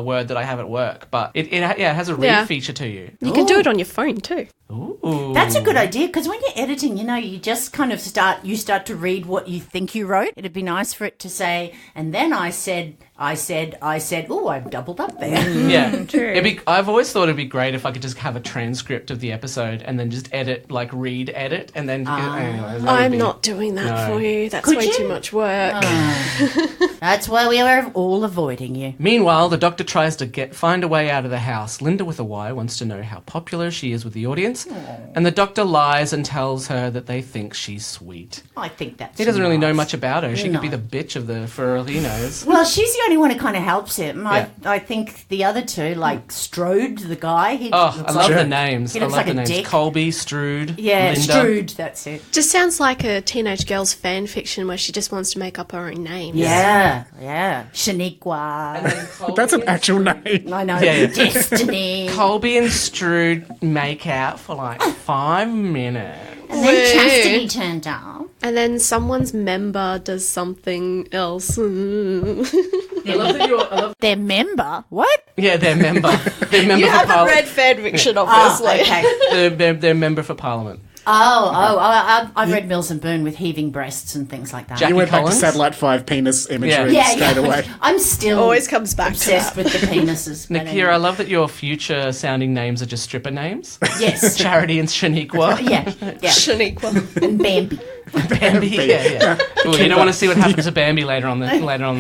Speaker 1: Word that I have at work, but it has a read
Speaker 5: Yeah.
Speaker 1: feature to you.
Speaker 5: You can do it on your phone too.
Speaker 1: Ooh.
Speaker 2: That's a good idea, because when you're editing, you know, you just kind of start to read what you think you wrote. It'd be nice for it to say, and then I said, oh, I've doubled up there.
Speaker 1: Yeah,
Speaker 3: True.
Speaker 1: I've always thought it'd be great if I could just have a transcript of the episode and then just edit, like read edit, and then. Anyways, that would
Speaker 5: I'm
Speaker 1: be-
Speaker 5: not doing that
Speaker 1: No.
Speaker 5: for you. That's
Speaker 2: Could
Speaker 5: way
Speaker 2: you?
Speaker 5: too much work.
Speaker 2: That's why we are all avoiding you.
Speaker 1: Meanwhile, the doctor tries to find a way out of the house. Linda with a Y wants to know how popular she is with the audience, and the doctor lies and tells her that they think she's sweet.
Speaker 2: I think that's
Speaker 1: He doesn't really know
Speaker 2: nice.
Speaker 1: much about her. She
Speaker 2: No.
Speaker 1: could be the bitch of the, for all he knows.
Speaker 2: Well, she's the only one who kind of helps him.
Speaker 1: Yeah.
Speaker 2: I think the other two, like Strode, the guy. He
Speaker 1: Oh,
Speaker 2: looks
Speaker 1: I love
Speaker 2: like,
Speaker 1: the names.
Speaker 2: He
Speaker 1: I
Speaker 2: looks
Speaker 1: love
Speaker 2: like
Speaker 1: the
Speaker 2: a
Speaker 1: names.
Speaker 2: dick.
Speaker 1: Colby, Strood,
Speaker 2: Yeah,
Speaker 1: Linda.
Speaker 2: Strode, that's it.
Speaker 5: Just sounds like a teenage girl's fan fiction where she just wants to make up her own name.
Speaker 2: Yeah. Shaniqua.
Speaker 4: That's an actual name.
Speaker 2: I know.
Speaker 1: Yeah.
Speaker 2: Destiny.
Speaker 1: Colby and Strood make out for like 5 minutes.
Speaker 2: And then Chastity turned up.
Speaker 5: And then someone's member does something else.
Speaker 1: I love that you're. I love,
Speaker 2: Their member? What?
Speaker 1: yeah, they're member. They're member
Speaker 5: You
Speaker 1: for
Speaker 5: haven't
Speaker 1: parliament.
Speaker 5: read fan fiction,
Speaker 2: Oh,
Speaker 5: obviously.
Speaker 2: okay.
Speaker 1: They're member for parliament.
Speaker 2: I've read Mills and Boone with heaving breasts and things like that.
Speaker 1: Jack-
Speaker 4: You went back to
Speaker 1: Collins?
Speaker 4: Satellite 5 penis imagery
Speaker 1: Yeah.
Speaker 4: straight away.
Speaker 2: I'm still
Speaker 5: Always comes back to
Speaker 2: obsessed
Speaker 5: that.
Speaker 2: with the penises. but
Speaker 1: Nicchia, I love that your future sounding names are just stripper names.
Speaker 2: Yes.
Speaker 1: Charity and Shaniqua.
Speaker 2: Yeah.
Speaker 5: Shaniqua.
Speaker 2: And Bambi.
Speaker 1: Bambi. Yeah. Ooh, you don't want to see what happens to Bambi later on the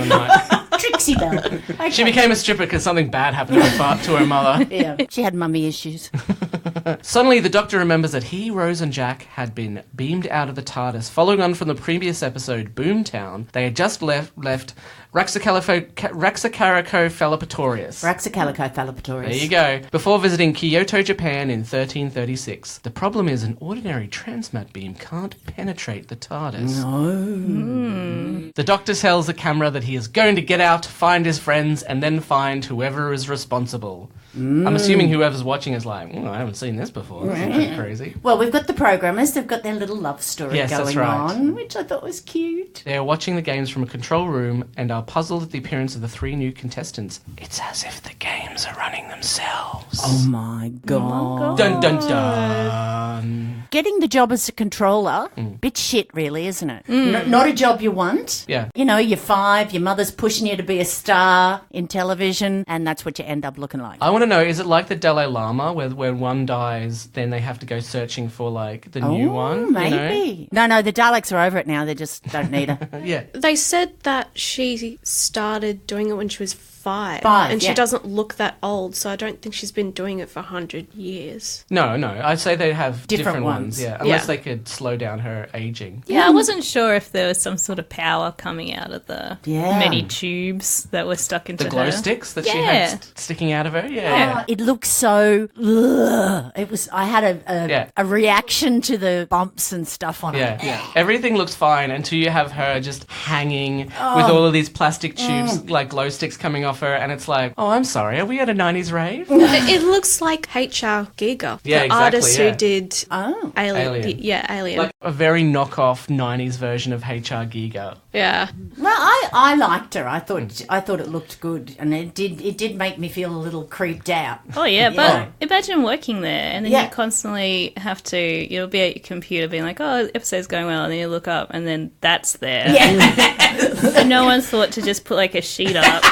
Speaker 1: night.
Speaker 2: Trixie Belle. Okay.
Speaker 1: She became a stripper because something bad happened to her mother.
Speaker 2: Yeah. She had mummy issues.
Speaker 1: Suddenly, the Doctor remembers that he, Rose, and Jack had been beamed out of the TARDIS. Following on from the previous episode, Boomtown, they had just left Raxacaricophalopatorius.
Speaker 2: Raxacalicophalopatorius.
Speaker 1: There you go. Before visiting Kyoto, Japan in 1336. The problem is an ordinary transmat beam can't penetrate the TARDIS. No. The Doctor tells the camera that he is going to get out out, find his friends, and then find whoever is responsible. I'm assuming whoever's watching is like, I haven't seen this before. This is pretty crazy.
Speaker 2: Well, we've got the programmers. They've got their little love story
Speaker 1: Yes, that's
Speaker 2: going
Speaker 1: right.
Speaker 2: on, which I thought was cute.
Speaker 1: They're watching the games from a control room and are puzzled at the appearance of the 3 new contestants. It's as if the games are running themselves.
Speaker 2: Oh my god!
Speaker 1: Dun dun dun.
Speaker 2: Getting the job as a controller, bit shit, really, isn't it? Not a job you want.
Speaker 1: Yeah.
Speaker 2: You know, you're 5. Your mother's pushing you to be a star in television, and that's what you end up looking like.
Speaker 1: I want to know, is it like the Dalai Lama, where when one dies, then they have to go searching for, like, the new one?
Speaker 2: Maybe. No, the Daleks are over it now. They just don't need her.
Speaker 1: Yeah.
Speaker 5: They said that she started doing it when she was 5. And
Speaker 2: yeah.
Speaker 5: she doesn't look that old, so I don't think she's been doing it for 100 years.
Speaker 1: No. I'd say they have
Speaker 2: Different
Speaker 1: ones.
Speaker 2: ones.
Speaker 1: Yeah. Unless
Speaker 5: Yeah.
Speaker 1: they could slow down her aging.
Speaker 3: Yeah, I wasn't sure if there was some sort of power coming out of the many tubes that were stuck into
Speaker 1: The glow
Speaker 3: her.
Speaker 1: sticks that she
Speaker 3: Yeah.
Speaker 1: had sticking out of her? Yeah.
Speaker 2: It looks so. Ugh. It was. I had a reaction to the bumps and stuff on it.
Speaker 1: Yeah. Everything looks fine until you have her just hanging with all of these plastic tubes, like glow sticks coming off her, and it's like, oh, I'm sorry, are we at a 90s rave?
Speaker 5: It looks like H.R. Giger,
Speaker 1: Yeah,
Speaker 5: the
Speaker 1: exactly,
Speaker 5: artist
Speaker 1: yeah.
Speaker 5: who did
Speaker 1: Alien.
Speaker 5: Alien.
Speaker 1: Like a very knockoff 90s version of H.R. Giger.
Speaker 5: Yeah.
Speaker 2: Well, I liked her. I thought it looked good, and it did make me feel a little creeped out.
Speaker 3: Oh, yeah, but imagine working there and then
Speaker 2: Yeah.
Speaker 3: you constantly have to, you'll be at your computer being like, oh, episode's going well, and then you look up and then that's there.
Speaker 2: Yeah.
Speaker 3: And no one thought to just put like a sheet up.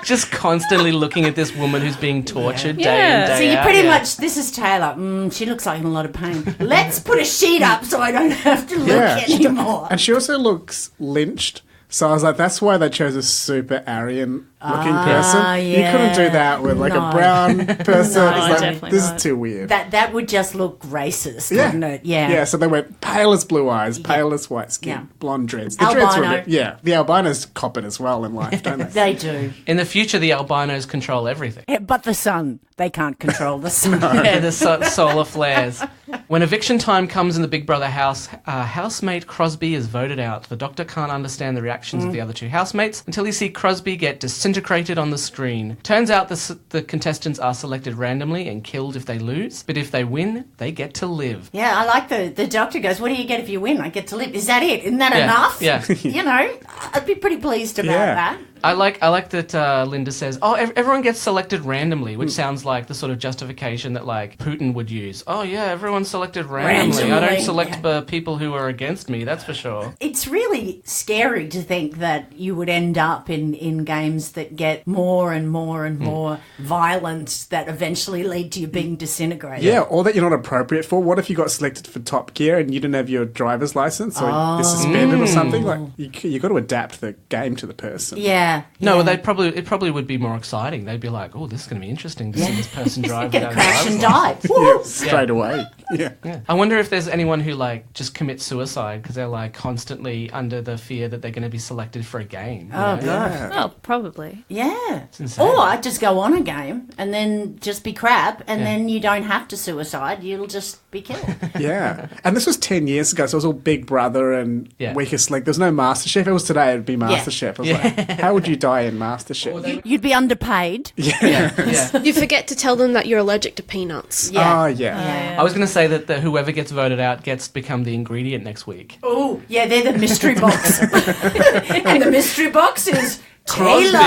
Speaker 1: Just constantly looking at this woman who's being tortured day in,
Speaker 3: Yeah.
Speaker 1: day
Speaker 2: So you
Speaker 1: out.
Speaker 2: pretty
Speaker 1: Yeah.
Speaker 2: much, this is Taylor. She looks like in a lot of pain. Let's put a sheet up so I don't have to look anymore.
Speaker 4: And she also looks lynched. So I was like, that's why they chose a super Aryan-looking person. You couldn't do that with like a brown person.
Speaker 2: No,
Speaker 4: It's like,
Speaker 3: definitely
Speaker 4: this
Speaker 3: not.
Speaker 4: is too weird.
Speaker 2: That would just look racist,
Speaker 4: Yeah.
Speaker 2: wouldn't it? Yeah.
Speaker 4: Yeah, so they went palest blue eyes, palest white skin,
Speaker 2: Yeah.
Speaker 4: blonde dreads. The dreads were a
Speaker 2: Albino.
Speaker 4: bit, the albinos cop it as well in life, don't they?
Speaker 2: They do.
Speaker 1: In the future, the albinos control everything.
Speaker 2: Yeah, but the sun. They can't control the sun.
Speaker 1: Yeah, the solar flares. When eviction time comes in the Big Brother house, housemate Crosby is voted out. The doctor can't understand the reactions of the other 2 housemates until he sees Crosby get disintegrated on the screen. Turns out the contestants are selected randomly and killed if they lose, but if they win, they get to live.
Speaker 2: Yeah, I like the doctor goes, what do you get if you win? I get to live. Is that it? Isn't that
Speaker 1: Yeah,
Speaker 2: enough?
Speaker 1: yeah.
Speaker 2: You know, I'd be pretty pleased about
Speaker 4: Yeah.
Speaker 2: that.
Speaker 1: I like that Linda says, oh, everyone gets selected randomly, which sounds like the sort of justification that, like, Putin would use. Oh, yeah, everyone's selected randomly. I don't
Speaker 2: Randomly,
Speaker 1: select people who are against me, that's for sure.
Speaker 2: It's really scary to think that you would end up in games that get more and more and more violent that eventually lead to you being disintegrated.
Speaker 4: Yeah, or that you're not appropriate for. What if you got selected for Top Gear and you didn't have your driver's license or you're suspended or something? Like you got to adapt the game to the person.
Speaker 2: Yeah.
Speaker 1: No,
Speaker 2: yeah.
Speaker 1: it probably would be more exciting. They'd be like, oh, this is going to be interesting to see this person drive
Speaker 2: Get a
Speaker 1: without a
Speaker 2: crash and
Speaker 1: driver's
Speaker 2: die.
Speaker 1: license.
Speaker 2: Woo!
Speaker 4: Yeah, straight away. Yeah.
Speaker 1: Yeah. I wonder if there's anyone who, like, just commits suicide because they're, like, constantly under the fear that they're going to be selected for a game.
Speaker 2: Oh,
Speaker 1: you know?
Speaker 2: God.
Speaker 3: Oh, probably.
Speaker 2: Yeah.
Speaker 1: insane.
Speaker 2: Or I'd just go on a game and then just be crap and then you don't have to suicide. You'll just be killed.
Speaker 4: Yeah. And this was 10 years ago, so it was all Big Brother and
Speaker 1: Yeah.
Speaker 4: Weakest Link. There's no MasterChef. If it was today, it'd be MasterChef. I was like, how would you die in MasterChef?
Speaker 2: You'd be underpaid.
Speaker 1: Yeah.
Speaker 5: You forget to tell them that you're allergic to peanuts.
Speaker 2: Yeah.
Speaker 4: Oh, yeah.
Speaker 1: I was going to say that whoever gets voted out gets to become the ingredient next week.
Speaker 2: Oh, yeah, they're the mystery box. And the mystery box is Taylor.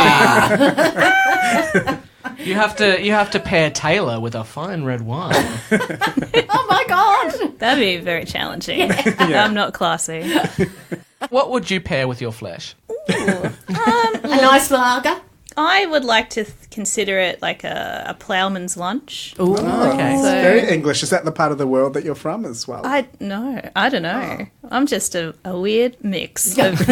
Speaker 1: You have to pair Taylor with a fine red wine.
Speaker 2: Oh, my God.
Speaker 3: That'd be very challenging. I'm not classy.
Speaker 1: What would you pair with your flesh?
Speaker 2: A nice lager.
Speaker 3: I would like to consider it like a ploughman's lunch.
Speaker 2: Ooh.
Speaker 1: Okay.
Speaker 4: It's
Speaker 3: So-
Speaker 4: very English. Is that the part of the world that you're from as well?
Speaker 3: I don't know. I'm just a weird mix of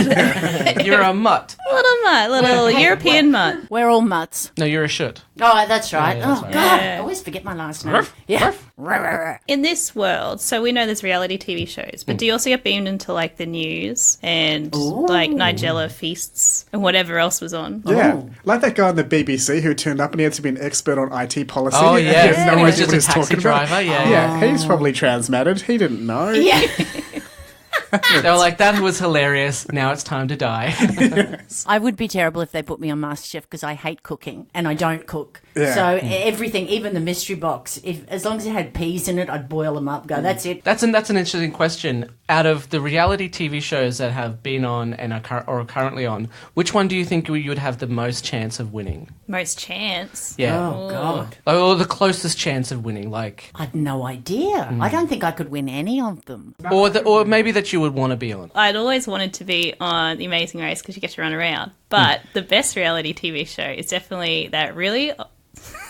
Speaker 1: You're a mutt.
Speaker 3: little European mutt.
Speaker 2: We're all mutts.
Speaker 1: No, you're a shit.
Speaker 2: Oh, that's right.
Speaker 1: Yeah, that's
Speaker 2: oh,
Speaker 1: right.
Speaker 2: God.
Speaker 3: Yeah.
Speaker 2: I always forget my last name.
Speaker 1: Ruff,
Speaker 2: Yeah.
Speaker 1: ruff.
Speaker 3: In this world, so we know there's reality TV shows, but do you also get beamed into like the news and like Nigella feasts and whatever else was on?
Speaker 4: Yeah.
Speaker 2: Oh.
Speaker 4: Like that guy on the BBC who turned up and he had to be an expert on IT policy.
Speaker 1: Oh,
Speaker 4: and he
Speaker 1: yeah.
Speaker 4: has no
Speaker 1: He was
Speaker 4: idea
Speaker 1: just
Speaker 4: what
Speaker 1: a
Speaker 4: he's
Speaker 1: taxi
Speaker 4: talking about.
Speaker 1: driver, yeah.
Speaker 4: Yeah, he's probably transmatted. He didn't know.
Speaker 2: Yeah.
Speaker 1: They were like, that was hilarious. Now it's time to die.
Speaker 2: I would be terrible if they put me on MasterChef because I hate cooking and I don't cook.
Speaker 4: Yeah.
Speaker 2: So everything, even the mystery box, as long as it had peas in it, I'd boil them up. Go, that's it.
Speaker 1: That's an interesting question. Out of the reality TV shows that have been on and are currently on, which one do you think you would have the most chance of winning?
Speaker 3: Most chance?
Speaker 1: Yeah.
Speaker 2: Oh, God.
Speaker 1: Or the closest chance of winning, like...
Speaker 2: I'd no idea. I don't think I could win any of them.
Speaker 1: Or maybe that you would want to be on.
Speaker 3: I'd always wanted to be on The Amazing Race because you get to run around. But the best reality TV show is definitely that really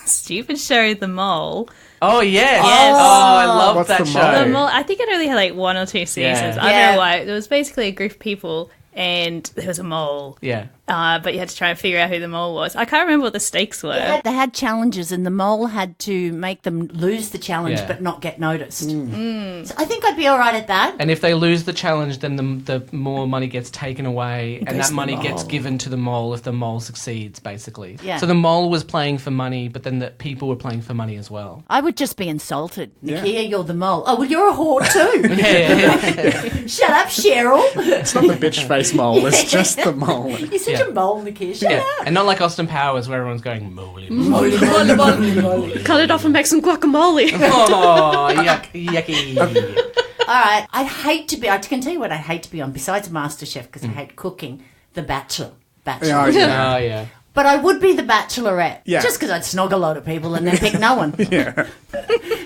Speaker 3: stupid show, The Mole.
Speaker 1: Oh, yes.
Speaker 3: Yes.
Speaker 1: Oh, I love
Speaker 4: What's
Speaker 1: that
Speaker 4: The
Speaker 1: show.
Speaker 4: Mole?
Speaker 3: The Mole, I think it only had like 1 or 2 seasons.
Speaker 1: Yeah.
Speaker 3: I don't
Speaker 2: Yeah.
Speaker 3: know why. It was basically a group of people and there was a mole.
Speaker 1: Yeah.
Speaker 3: But you had to try and figure out who the mole was. I can't remember what the stakes were.
Speaker 2: They had challenges and the mole had to make them lose the challenge
Speaker 1: Yeah.
Speaker 2: but not get noticed. So I think I'd be all right at that.
Speaker 1: And if they lose the challenge, then the more money gets taken away, and
Speaker 2: goes
Speaker 1: that
Speaker 2: to the
Speaker 1: money gets
Speaker 2: mole.
Speaker 1: given to the mole if the mole succeeds, basically.
Speaker 2: Yeah.
Speaker 1: So the mole was playing for money, but then the people were playing for money as well.
Speaker 2: I would just be insulted.
Speaker 4: Yeah.
Speaker 2: Nicchia, you're the mole. Oh, well, you're a whore too.
Speaker 1: Yeah.
Speaker 2: Shut up, Cheryl.
Speaker 4: It's not the bitch face mole, it's just the mole.
Speaker 2: You're such
Speaker 1: Yeah.
Speaker 2: a mole, Nicchia. Shut
Speaker 1: Yeah.
Speaker 2: up.
Speaker 1: And not like Austin Powers where everyone's going, moly.
Speaker 5: Cut it off and make some guacamole.
Speaker 1: Oh, yucky.
Speaker 2: All right. I can tell you what I hate to be on, besides MasterChef, because I hate cooking, The Bachelor.
Speaker 4: Yeah, yeah.
Speaker 1: Oh, yeah.
Speaker 2: But I would be the Bachelorette.
Speaker 4: Yeah.
Speaker 2: Just because I'd snog a lot of people and then pick no one.
Speaker 4: Yeah.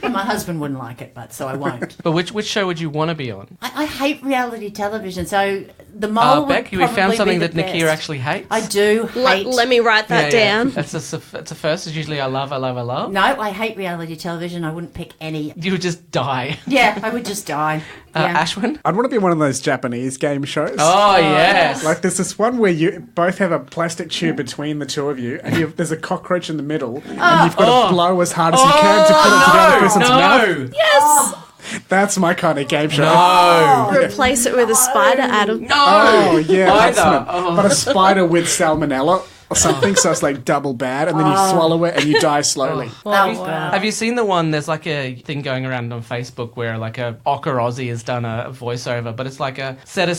Speaker 2: And my husband wouldn't like it, but so I won't.
Speaker 1: But which show would you want to be on?
Speaker 2: I hate reality television, so the mole would
Speaker 1: Beck, you
Speaker 2: probably
Speaker 1: found something
Speaker 2: be
Speaker 1: that
Speaker 2: the
Speaker 1: Nicchia
Speaker 2: best.
Speaker 1: actually hates?
Speaker 2: I do hate...
Speaker 5: Let me write that down.
Speaker 1: That's a first. It's usually I love.
Speaker 2: No, I hate reality television. I wouldn't pick any.
Speaker 1: You would just die.
Speaker 2: Yeah, I would just die. Yeah.
Speaker 1: Ashwin?
Speaker 4: I'd want to be one of those Japanese game shows.
Speaker 1: Oh, yes.
Speaker 4: Like there's this one where you both have a plastic tube between the two of you, and there's a cockroach in the middle, and you've got to blow as hard as you can to put it to the other person's mouth.
Speaker 5: Yes!
Speaker 4: That's my kind of game show.
Speaker 1: No.
Speaker 5: Replace it with a spider, Adam.
Speaker 1: No.
Speaker 4: Oh yeah, that's
Speaker 1: Either.
Speaker 4: not-
Speaker 1: Oh.
Speaker 4: but a spider with salmonella or something, so it's like double bad, and then you swallow it and you die slowly.
Speaker 1: Have you seen the one? There's like a thing going around on Facebook where like a Ocker Aussie has done a voiceover, but it's like a set of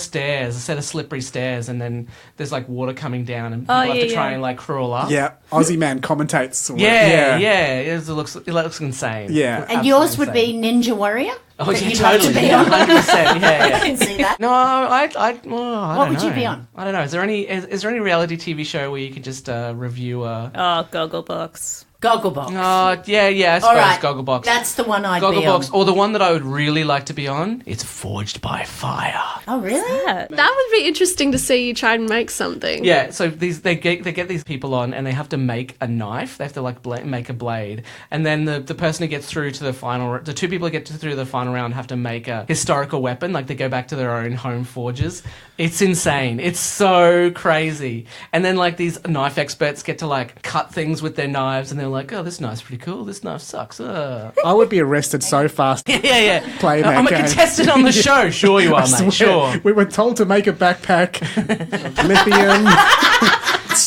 Speaker 1: slippery stairs, and then there's like water coming down, and people have to try and like crawl up.
Speaker 4: Yeah, Aussie man commentates.
Speaker 1: Yeah. It looks insane.
Speaker 4: Yeah.
Speaker 2: And yours would be Ninja Warrior?
Speaker 1: Oh,
Speaker 2: that
Speaker 1: yeah,
Speaker 2: you'd like to
Speaker 1: totally.
Speaker 2: be
Speaker 1: Yeah,
Speaker 2: on?
Speaker 1: 100%. Yeah.
Speaker 2: I can see that.
Speaker 1: No, I don't
Speaker 2: What would
Speaker 1: know.
Speaker 2: you be on?
Speaker 1: I don't know. Is there any reality TV show where you could just review a?
Speaker 3: Oh, Gogglebox.
Speaker 2: Gogglebox.
Speaker 1: Oh, yeah. I suppose
Speaker 2: All right.
Speaker 1: Gogglebox.
Speaker 2: That's the one I'd be on.
Speaker 1: Gogglebox, or the one that I would really like to be on. It's Forged by Fire.
Speaker 2: Oh, really?
Speaker 3: Yeah.
Speaker 5: That would be interesting to see you try and make something.
Speaker 1: Yeah, so they get these people on, and they have to make a knife. They have to like make a blade, and then the person who gets through to the two people who get through the final round have to make a historical weapon. Like they go back to their own home forges. It's insane. It's so crazy. And then like these knife experts get to like cut things with their knives, and they're like, oh, this knife's pretty cool. This knife sucks.
Speaker 4: I would be arrested so fast.
Speaker 1: Yeah.
Speaker 4: Playing that
Speaker 1: I'm a
Speaker 4: game.
Speaker 1: contestant on the show. Sure you are,
Speaker 4: I swear.
Speaker 1: mate. Sure.
Speaker 4: We were told to make a backpack, lithium.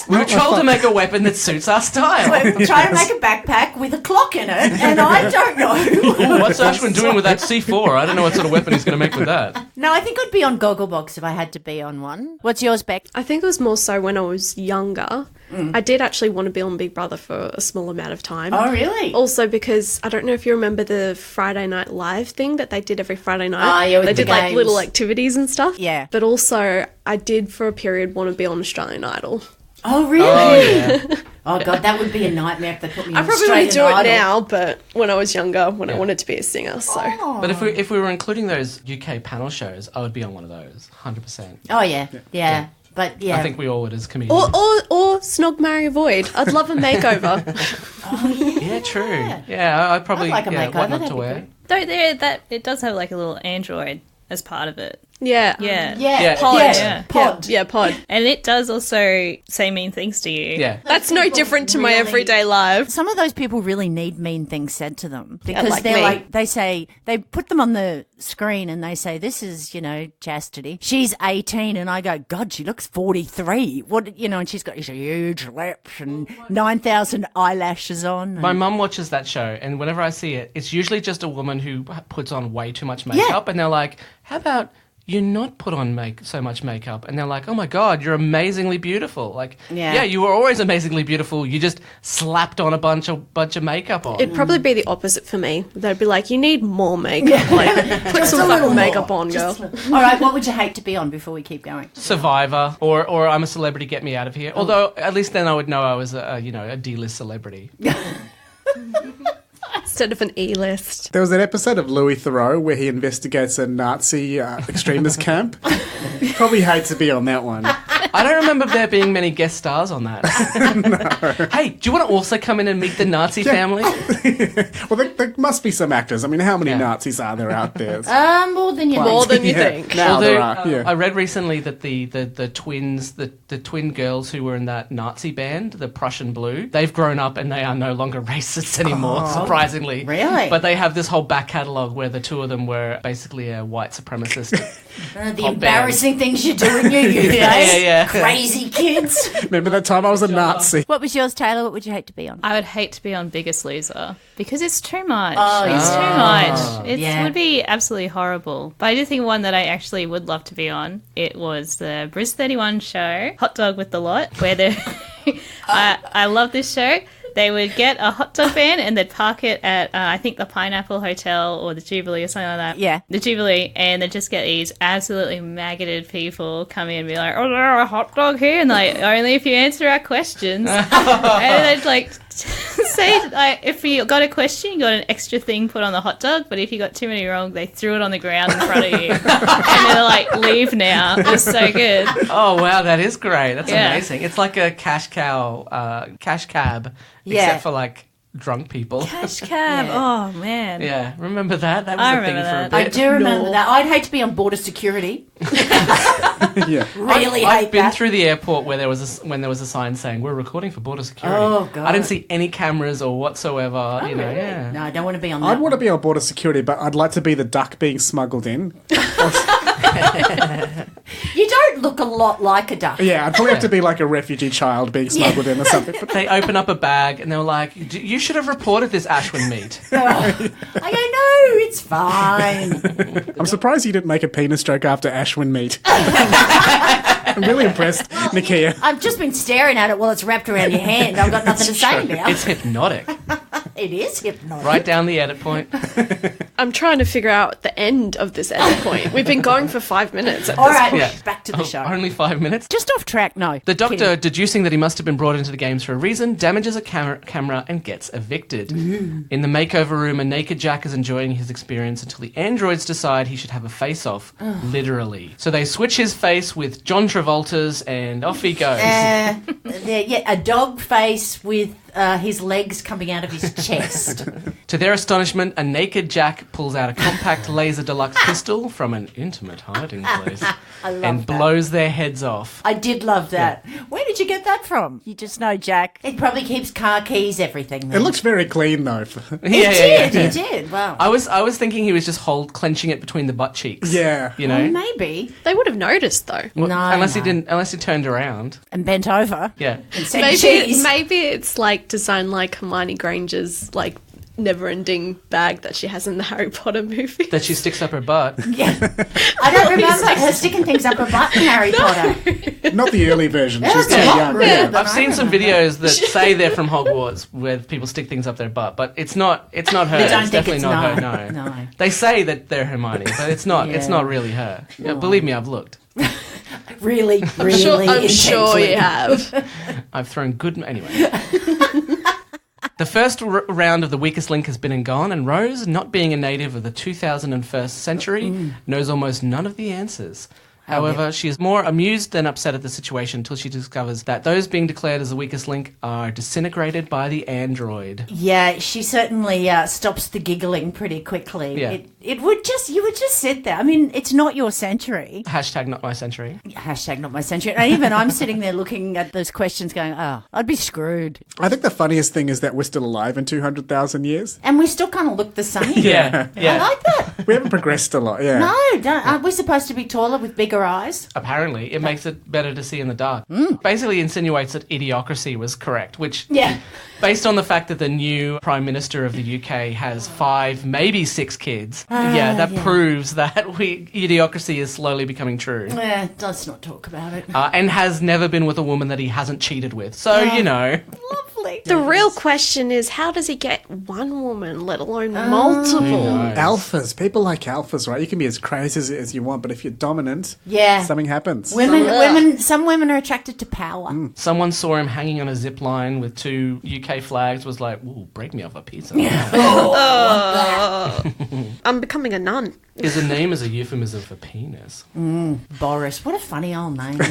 Speaker 1: We were told to make a weapon that suits our style.
Speaker 2: We're trying to make a backpack with a clock in it, and I don't know.
Speaker 1: Ooh, what's Ashwin doing with that C4? I don't know what sort of weapon he's going to make with that.
Speaker 2: No, I think I'd be on Gogglebox if I had to be on one. What's yours, Beck?
Speaker 5: I think it was more so when I was younger. I did actually want to be on Big Brother for a small amount of time.
Speaker 2: Oh, really?
Speaker 5: Also because, I don't know if you remember the Friday Night Live thing that they did every Friday night.
Speaker 2: Ah, yeah, with
Speaker 5: they
Speaker 2: the
Speaker 5: did like
Speaker 2: games.
Speaker 5: little activities and stuff.
Speaker 2: Yeah.
Speaker 5: But also, I did for a period want to be on Australian Idol.
Speaker 2: Oh, really?
Speaker 1: Oh, yeah.
Speaker 2: Oh, God, that would be a nightmare if they put me on
Speaker 5: I probably wouldn't do
Speaker 2: Australian
Speaker 5: it
Speaker 2: Idol.
Speaker 5: now, but when I was younger, when I
Speaker 1: Yeah.
Speaker 5: wanted to be a singer, so.
Speaker 1: But if we were including those UK panel shows, I would be on one of those, 100%.
Speaker 2: Oh, yeah. But, yeah.
Speaker 1: I think we all would as comedians.
Speaker 5: Or Snog, Marry, Avoid. I'd love a makeover.
Speaker 1: Yeah, true. Yeah, I'd probably
Speaker 2: I'd like a makeover,
Speaker 1: what not
Speaker 2: that'd
Speaker 1: to
Speaker 2: be
Speaker 1: wear.
Speaker 2: good.
Speaker 3: Though it does have like a little android as part of it.
Speaker 5: Yeah.
Speaker 3: Yeah.
Speaker 2: Yeah.
Speaker 5: Pod.
Speaker 2: Yeah. Pod.
Speaker 5: Yeah, pod.
Speaker 3: And it does also say mean things to you.
Speaker 1: Yeah.
Speaker 5: That's no different to my
Speaker 2: Really?
Speaker 5: everyday life.
Speaker 2: Some of those people really need mean things said to them because
Speaker 5: like
Speaker 2: they're
Speaker 5: me.
Speaker 2: like, they put them on the screen and they say, this is, Chastity. She's 18 and I go, God, she looks 43. And she's got these huge lips and 9,000 eyelashes on.
Speaker 1: My mum watches that show, and whenever I see it, it's usually just a woman who puts on way too much makeup, and they're like, how about you're not put on so much makeup. And they're like, oh my God, you're amazingly beautiful. Like, yeah, you were always amazingly beautiful. You just slapped on a bunch of makeup on.
Speaker 5: It'd probably be the opposite for me. They'd be like, you need more makeup. Like, put some fucking makeup on, girl.
Speaker 2: All right, what would you hate to be on before we keep going?
Speaker 1: Survivor or I'm a celebrity, get me out of here. Although at least then I would know I was a D-list celebrity.
Speaker 5: Instead of an E-list.
Speaker 4: There was an episode of Louis Theroux where he investigates a Nazi extremist camp. Probably hate to be on that one.
Speaker 1: I don't remember there being many guest stars on that. No. Hey, do you want to also come in and meet the Nazi family?
Speaker 4: Well, there must be some actors. I mean, how many Nazis are there out there?
Speaker 2: More than you
Speaker 5: think.
Speaker 4: Now there are.
Speaker 1: I read recently that the twins, the twin girls who were in that Nazi band, the Prussian Blue, they've grown up and they are no longer racists anymore, surprisingly.
Speaker 2: Really?
Speaker 1: But they have this whole back catalogue where the two of them were basically a white supremacist.
Speaker 2: The embarrassing things you do in your youth,
Speaker 1: yeah.
Speaker 2: Crazy kids.
Speaker 4: Remember that time I was a Nazi?
Speaker 2: What was yours, Taylor? What would you hate to be on?
Speaker 3: I would hate to be on Biggest Loser because it's too much.
Speaker 2: It's
Speaker 3: too much. It would be absolutely horrible. But I do think one that I actually would love to be on, it was the Bris 31 show, Hot Dog with the Lot, where I love this show. They would get a hot dog van and they'd park it at, I think, the Pineapple Hotel or the Jubilee or something like that.
Speaker 2: Yeah.
Speaker 3: The Jubilee. And they'd just get these absolutely maggoted people come in and be like, oh, there's a hot dog here. And they're like, only if you answer our questions. And they'd like say, like, if you got a question, you got an extra thing put on the hot dog. But if you got too many wrong, they threw it on the ground in front of you. And they're like, leave now. It was so good.
Speaker 1: Oh, wow, that is great. That's amazing. It's like a cash cab. Except for, like, drunk people.
Speaker 3: Cash cab. Oh, man.
Speaker 1: Yeah, remember that? That was a thing for a bit.
Speaker 2: I do remember that. I'd hate to be on border security.
Speaker 4: Yeah.
Speaker 2: Really
Speaker 1: I've been through the airport where there was a sign saying, we're recording for border security.
Speaker 2: Oh, God.
Speaker 1: I didn't see any cameras or whatsoever.
Speaker 2: Really?
Speaker 1: Yeah.
Speaker 2: No, I don't want to be on that
Speaker 4: I'd want to be on border security, but I'd like to be the duck being smuggled in.
Speaker 2: You don't look a lot like a duck.
Speaker 4: Yeah, I'd probably have to be like a refugee child being smuggled in or something. But
Speaker 1: They open up a bag and they were like, you should have reported this Ashwin meat.
Speaker 2: I go, no, it's fine.
Speaker 4: I'm surprised you didn't make a penis joke after Ashwin meat. I'm really impressed, Nicchia.
Speaker 2: I've just been staring at it while it's wrapped around your hand. I've got nothing to say now.
Speaker 1: It's hypnotic.
Speaker 2: It is hypnotic.
Speaker 1: Right down the edit point.
Speaker 5: I'm trying to figure out the end of this edit point. We've been going for 5 minutes at
Speaker 2: All
Speaker 5: this
Speaker 2: right,
Speaker 5: point.
Speaker 2: back to the show.
Speaker 1: Only 5 minutes.
Speaker 2: Just off track, no.
Speaker 1: The doctor, deducing that he must have been brought into the games for a reason, damages a camera and gets evicted. In the makeover room, a naked Jack is enjoying his experience until the androids decide he should have a face-off, literally. So they switch his face with John Travolta's and off he goes.
Speaker 2: A dog face with his legs coming out of his chest.
Speaker 1: To their astonishment, a naked Jack pulls out a compact laser deluxe pistol from an intimate hiding place and blows their heads off.
Speaker 2: I did love that. Yeah. Where did you get that from? You just know, Jack. It probably keeps car keys, everything.
Speaker 4: It looks very clean, though.
Speaker 2: It did. Wow.
Speaker 1: I was thinking he was just clenching it between the butt cheeks.
Speaker 4: Yeah.
Speaker 1: You know?
Speaker 2: Well, maybe.
Speaker 5: They would have noticed, though.
Speaker 1: Well, unless he turned around.
Speaker 2: And bent over.
Speaker 1: Yeah.
Speaker 2: And said cheese.
Speaker 5: Maybe it's like designed like Hermione Granger's like never-ending bag that she has in the Harry Potter movie.
Speaker 1: That she sticks up her butt.
Speaker 2: Yeah. I don't remember her sticking things up her butt in Harry Potter.
Speaker 4: Not the early version. She's too young.
Speaker 2: Yeah.
Speaker 1: I've seen some videos that say they're from Hogwarts where people stick things up their butt, but it's not her. It's definitely not her. No. They say that they're Hermione, but it's not. It's not really her. Yeah, believe me, I've looked.
Speaker 2: Really,
Speaker 5: I'm sure you have.
Speaker 1: I've thrown good... Anyway. The first round of the weakest link has been and gone, and Rose, not being a native of the 2001st century, knows almost none of the answers. However, she is more amused than upset at the situation until she discovers that those being declared as the weakest link are disintegrated by the android.
Speaker 2: Yeah, she certainly stops the giggling pretty quickly.
Speaker 1: Yeah.
Speaker 2: You would just sit there. I mean, it's not your century.
Speaker 1: Hashtag not my century.
Speaker 2: Hashtag not my century. And even I'm sitting there looking at those questions going, I'd be screwed.
Speaker 4: I think the funniest thing is that we're still alive in 200,000 years.
Speaker 2: And we still kind of look the same.
Speaker 1: Yeah.
Speaker 2: I like that.
Speaker 4: We haven't progressed a lot, yeah.
Speaker 2: No, aren't we supposed to be taller with bigger bigger eyes.
Speaker 1: Apparently, it makes it better to see in the dark. Basically insinuates that idiocracy was correct, which,
Speaker 2: Yeah.
Speaker 1: based on the fact that the new Prime Minister of the UK has 5, maybe 6 kids, that proves that idiocracy is slowly becoming true.
Speaker 2: Let's not talk about it.
Speaker 1: And has never been with a woman that he hasn't cheated with. So, you know.
Speaker 2: Lovely.
Speaker 5: The real question is, how does he get one woman, let alone multiple?
Speaker 4: Alphas. People like alphas, right? You can be as crazy as you want, but if you're dominant,
Speaker 2: Yeah.
Speaker 4: something happens.
Speaker 2: Some women are attracted to power.
Speaker 1: Someone saw him hanging on a zip line with 2 UK flags, was like, ooh, break me off a pizza.
Speaker 5: I'm becoming a nun.
Speaker 1: His name is a euphemism for penis.
Speaker 2: Boris. What a funny old name.
Speaker 1: Do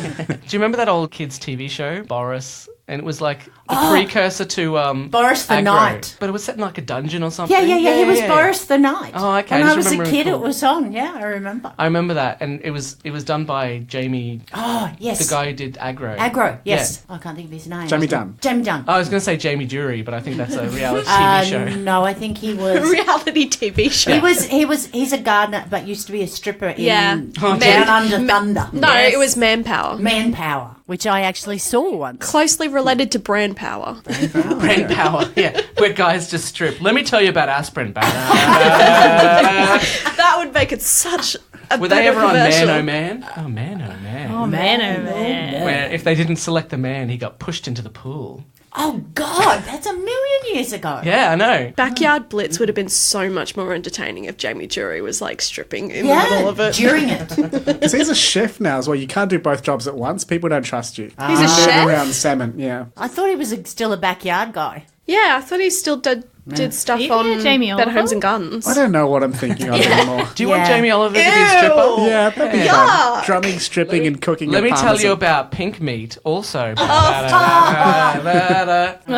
Speaker 1: you remember that old kids' TV show, Boris? And it was like the precursor to
Speaker 2: Boris the
Speaker 1: Aggro.
Speaker 2: Knight.
Speaker 1: But it was set in like a dungeon or something.
Speaker 2: Yeah. He was Boris the Knight.
Speaker 1: Oh, okay.
Speaker 2: When
Speaker 1: I
Speaker 2: I
Speaker 1: just
Speaker 2: was a
Speaker 1: remember
Speaker 2: kid,
Speaker 1: him
Speaker 2: it was on. Yeah, I remember.
Speaker 1: I remember that, and it was done by Jamie,
Speaker 2: Oh, yes.
Speaker 1: the guy who did Aggro.
Speaker 2: Aggro, yes. I can't think of his name.
Speaker 4: Jamie Dunn.
Speaker 2: Jamie Dunn.
Speaker 1: I was going to say Jamie Jury, but I think that's a reality TV show.
Speaker 2: No, I think he was...
Speaker 5: Reality TV show.
Speaker 2: He's a gardener, but used to be a stripper in
Speaker 5: Yeah.
Speaker 2: Down Under Thunder.
Speaker 5: No,
Speaker 2: Yes.
Speaker 5: it was Manpower.
Speaker 2: Manpower, which I actually saw once.
Speaker 5: Closely related to Brand Power.
Speaker 1: Brain power, yeah, where guys just strip. Let me tell you about aspirin.
Speaker 5: That would make it such a
Speaker 1: Were they
Speaker 5: better
Speaker 1: ever on
Speaker 5: commercial.
Speaker 1: Man Oh Man? Oh Man Oh Man.
Speaker 3: Oh, man, oh, man.
Speaker 1: Where if they didn't select the man, he got pushed into the pool.
Speaker 2: Oh, God, that's 1,000,000 years ago.
Speaker 1: Yeah, I know.
Speaker 5: Backyard Blitz would have been so much more entertaining if Jamie Jury was like stripping in the middle of it.
Speaker 2: During it.
Speaker 4: Because he's a chef now as well. You can't do both jobs at once. People don't trust you.
Speaker 5: He's a chef?
Speaker 4: Around salmon, yeah.
Speaker 2: I thought he was still a backyard guy.
Speaker 5: Yeah, I thought he still did stuff
Speaker 3: Yeah,
Speaker 5: on
Speaker 3: Jamie
Speaker 5: Better
Speaker 3: Oliver.
Speaker 5: Homes and Gardens.
Speaker 4: I don't know what I'm thinking of anymore.
Speaker 1: Do you want
Speaker 2: Yeah.
Speaker 1: Jamie Oliver to be a stripper?
Speaker 4: Yeah, that'd be fun. Drumming, stripping, and cooking.
Speaker 1: Let
Speaker 4: a
Speaker 1: me tell
Speaker 4: parmesan.
Speaker 1: you about Pink Meat also.
Speaker 3: Well,